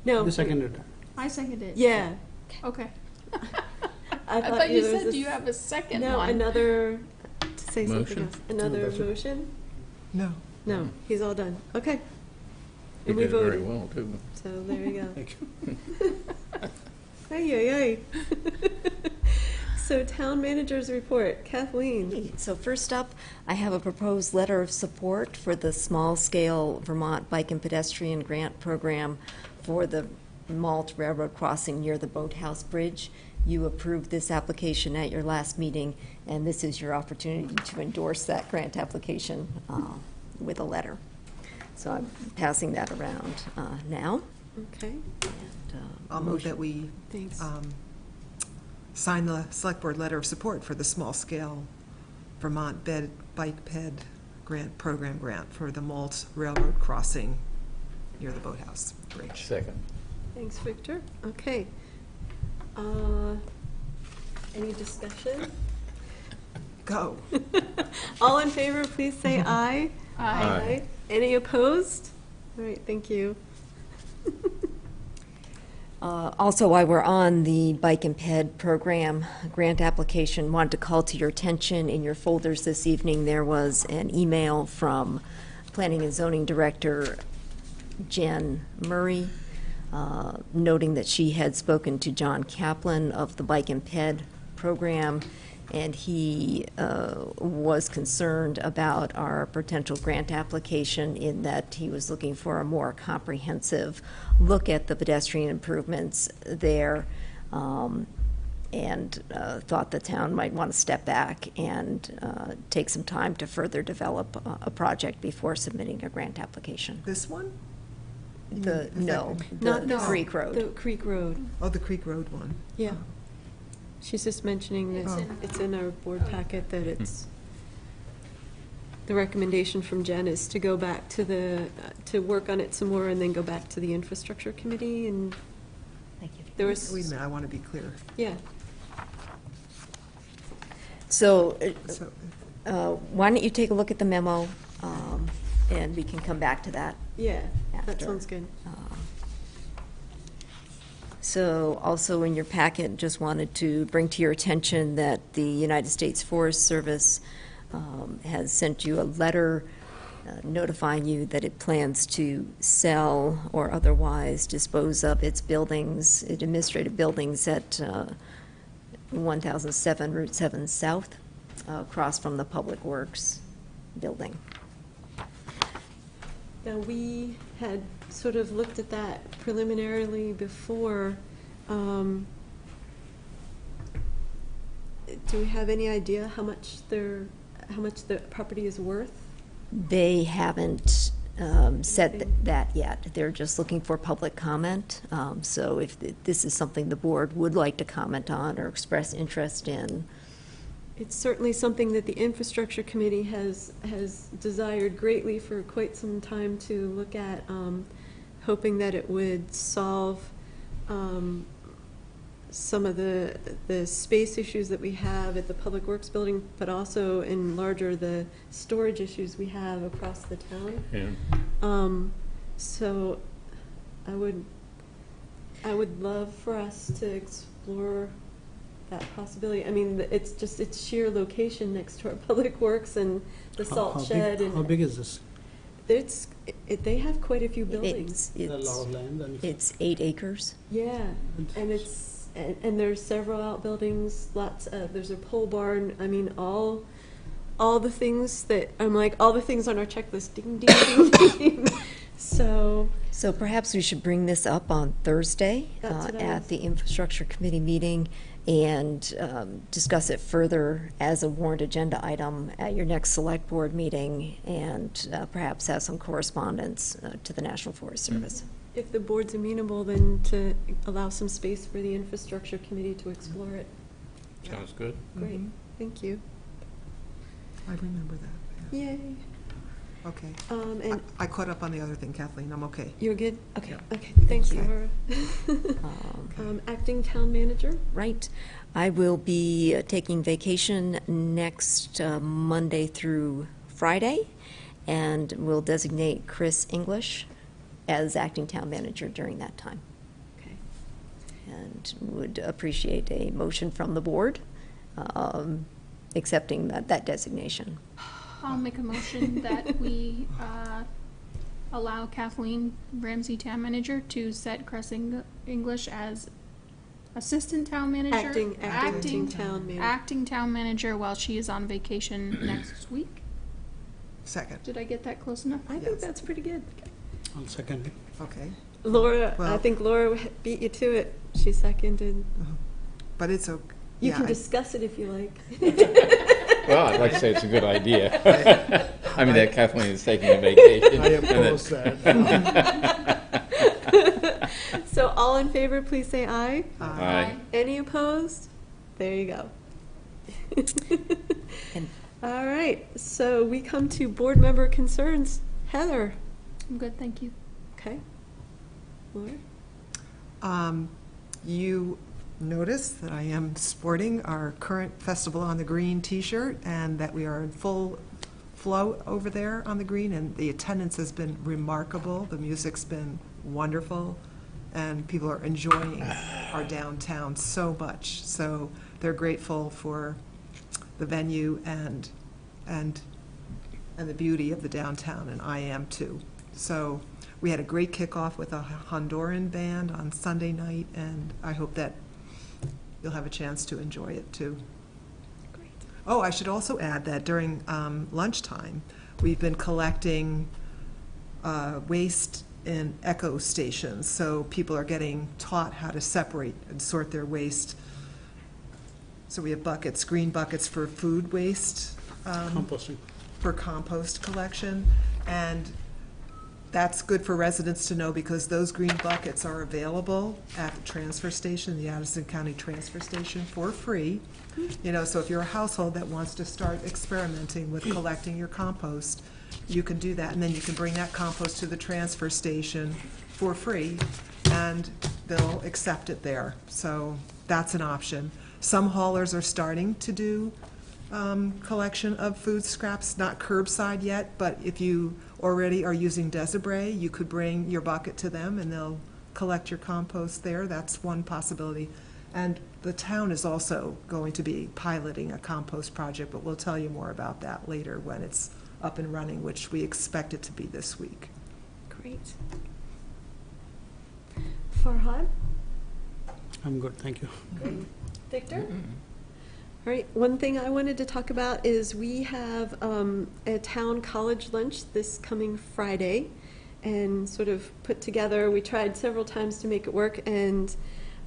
No. The seconded. I seconded. Yeah. Okay. I thought you there was said, a do you have a second No, one? another, to say something Motion? else. Another that's it. motion? No. No, he's all done. Okay. You And we did very voted. well, too. So there you go. Thank you. Ay, ay, ay. So town managers report, Kathleen. So first up, I have a proposed letter of support for the small-scale Vermont Bike and Pedestrian Grant Program for the Malt Railroad crossing near the Boathouse Bridge. You approved this application at your last meeting, and this is your opportunity to endorse that grant application with a letter. So I'm passing that around now. Okay, And, I'll move that we thanks. sign the Select Board letter of support for the small-scale Vermont Bike Ped Program grant for the Malt Railroad crossing near the Boathouse Bridge. Second. Thanks, Victor. Okay. Any discussion? Go. All in favor, please say aye. Aye. Any opposed? All right, thank you. Also, while we're on the Bike and Ped program grant application, wanted to call to your attention in your folders this evening, there was an email from Planning and Zoning Director Jen Murray, noting that she had spoken to John Kaplan of the Bike and Ped program, and he was concerned about our potential grant application in that he was looking for a more comprehensive look at the pedestrian improvements there, and thought the town might want to step back and take some time to further develop a project before submitting a grant application. This one? No, Not the this- Creek Road. The Creek Road, Oh, the Creek Road one. yeah. She's just mentioning that Oh. it's in our board packet that it's, the recommendation from Jen is to go back to to work on it some more and then go back to the infrastructure committee, and Thank you. there was. Wait a minute, I want to be clear. Yeah, So, So, why don't you take a look at the memo, and we can come back to that. yeah, that After. sounds good. So also in your packet, just wanted to bring to your attention that the United States Forest Service has sent you a letter notifying you that it plans to sell or otherwise dispose of its buildings, its administrative buildings at 1007 Route 7 South, across from the Public Works building. Now, we had sort of looked at that preliminarily before. Do we have any idea how much the property is worth? They haven't said that yet. They're just looking for public comment. So if this is something the board would like to comment on or express interest in, It's certainly something that the Infrastructure Committee has desired greatly for quite some time to look at, hoping that it would solve some of the space issues that we have at the Public Works Building, but also enlarger the storage issues we have across the town. Yeah. So I would love for us to explore that possibility. I mean, it's just its sheer location next to our Public Works and the salt shed. How big is this? They have quite a few buildings. A lot of land. And it's 8 acres. Yeah, and there's several outbuildings, there's a pole barn. I mean, all the things that, I'm like, all the things on our checklist, ding, ding, ding, ding. So perhaps we should bring this up on Thursday That's what I at was- the Infrastructure Committee meeting and discuss it further as a warrant agenda item at your next Select Board meeting, and perhaps have some correspondence to the National Forest Service. If the board's amenable, then to allow some space for the Infrastructure Committee to explore it. Sounds good. Great, thank you. I remember that. Yeah. Yay. Okay. And I caught up on the other thing, Kathleen. I'm okay. you're good? Okay, Yeah. okay, thanks, Okay. Laura. Acting Town Manager? Right. I will be taking vacation next Monday through Friday, and will designate Chris English as acting town manager during that time. Okay. And would appreciate a motion from the board accepting that designation. I'll make a motion that we allow Kathleen Ramsey, town manager, to set Chris English as assistant town manager. Acting Town Manager. Acting town manager while she is on vacation next week. Second. Did I get that close enough? I think Yes. that's pretty good. I'll second it. Okay. Laura, I Well- think Laura beat you to it. She seconded. But it's okay. You Yeah, can discuss it if you like. Well, I'd like to say it's a good idea. I mean, that Kathleen is taking a vacation. I and that- oppose that. So all in favor, please say aye. Aye. Any opposed? There you go. And- All right, so we come to board member concerns. Heather, I'm good, thank you. okay. Laura? You notice that I am sporting our current Festival on the Green T-shirt, and that we are in full flow over there on the green, and the attendance has been remarkable. The music's been wonderful, and people are enjoying our downtown so much. So they're grateful for the venue and the beauty of the downtown, and I am too. So we had a great kickoff with a Honduran band on Sunday night, and I hope that you'll have a chance to enjoy it too. Great. Oh, I should also add that during lunchtime, we've been collecting waste in eco stations. So people are getting taught how to separate and sort their waste. So we have buckets, green buckets for food waste. Composting. For compost collection, and that's good for residents to know, because those green buckets are available at the transfer station, the Addison County Transfer Station, for free. You know, so if you're a household that wants to start experimenting with collecting your compost, you can do that, and then you can bring that compost to the transfer station for free, and they'll accept it there. So that's an option. Some haulers are starting to do collection of food scraps, not curbside yet, but if you already are using Desibray, you could bring your bucket to them and they'll collect your compost there. That's one possibility. And the town is also going to be piloting a compost project, but we'll tell you more about that later when it's up and running, which we expect it to be this week. Great. Farhad? I'm good, thank you. Great. Victor? All right, one thing I wanted to talk about is we have a town college lunch this coming Friday, and sort of put together, we tried several times to make it work, and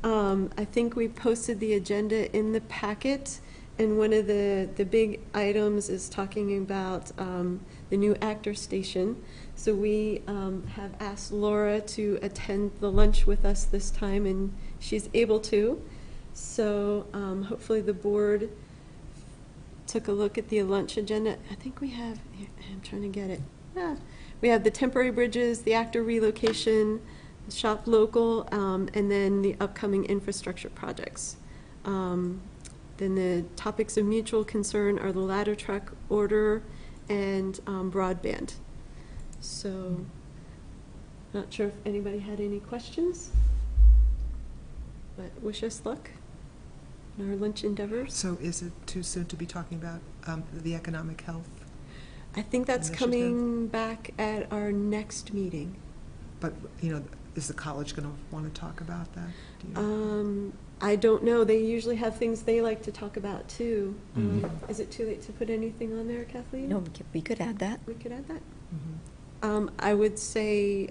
I think we posted the agenda in the packet, And one of the big items is talking about the new actor station. So we have asked Laura to attend the lunch with us this time, and she's able to. So hopefully the board took a look at the lunch agenda. I think we have, here, I'm trying to get it. We have the temporary bridges, the actor relocation, the shop local, and then the upcoming infrastructure projects. Then the topics of mutual concern are the ladder truck order and broadband. So, not sure if anybody had any questions, but wish us luck in our lunch endeavors. So is it too soon to be talking about the economic health? I think that's Initiative. coming back at our next meeting. But, you know, is the college going to want to talk about that? Do you know? I don't know. They usually have things they like to talk about too. Is it too late to put anything on there, Kathleen? No, we could add that. We could add that. Mhm. I would say,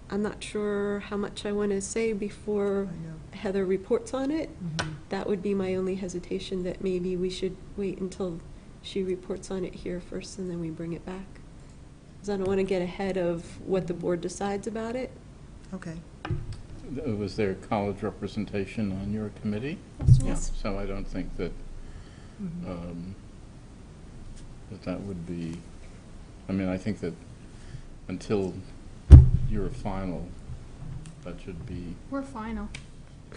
I'm not sure how much I want to say before I know. Heather reports on it. Mhm. That would be my only hesitation, that maybe we should wait until she reports on it here first and then we bring it back. Because I don't want to get ahead of what the board decides about it. Okay. Was there college representation on your committee? Yeah, so I don't think that, Mhm. that would be, I mean, I think that until you're final, that should be, We're final.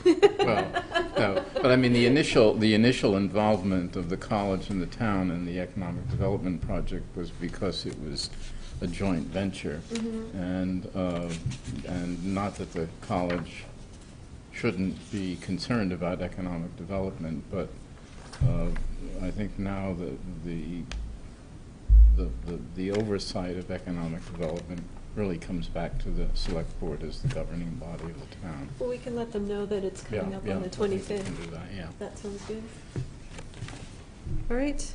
well, no, but I mean, the initial involvement of the college and the town in the economic development project was because it was a joint venture. And not that the college shouldn't be concerned about economic development, but I think now the oversight of economic development really comes back to the select board as the governing body of the town. Well, we can let them know that it's coming up on the I think we 25th. can do that, yeah. That sounds good. All right.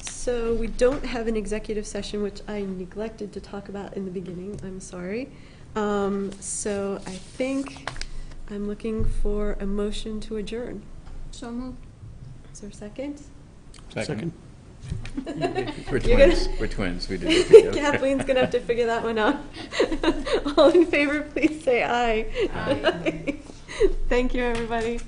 So we don't have an executive session, which I neglected to talk about in the beginning. I'm sorry. So I think I'm looking for a motion to adjourn. So moved. Is there a second? Second. We're You're gonna- twins, we're twins, we did it together. Kathleen's going to have to figure that one out. All in favor, please say aye. Aye. Thank you, everybody.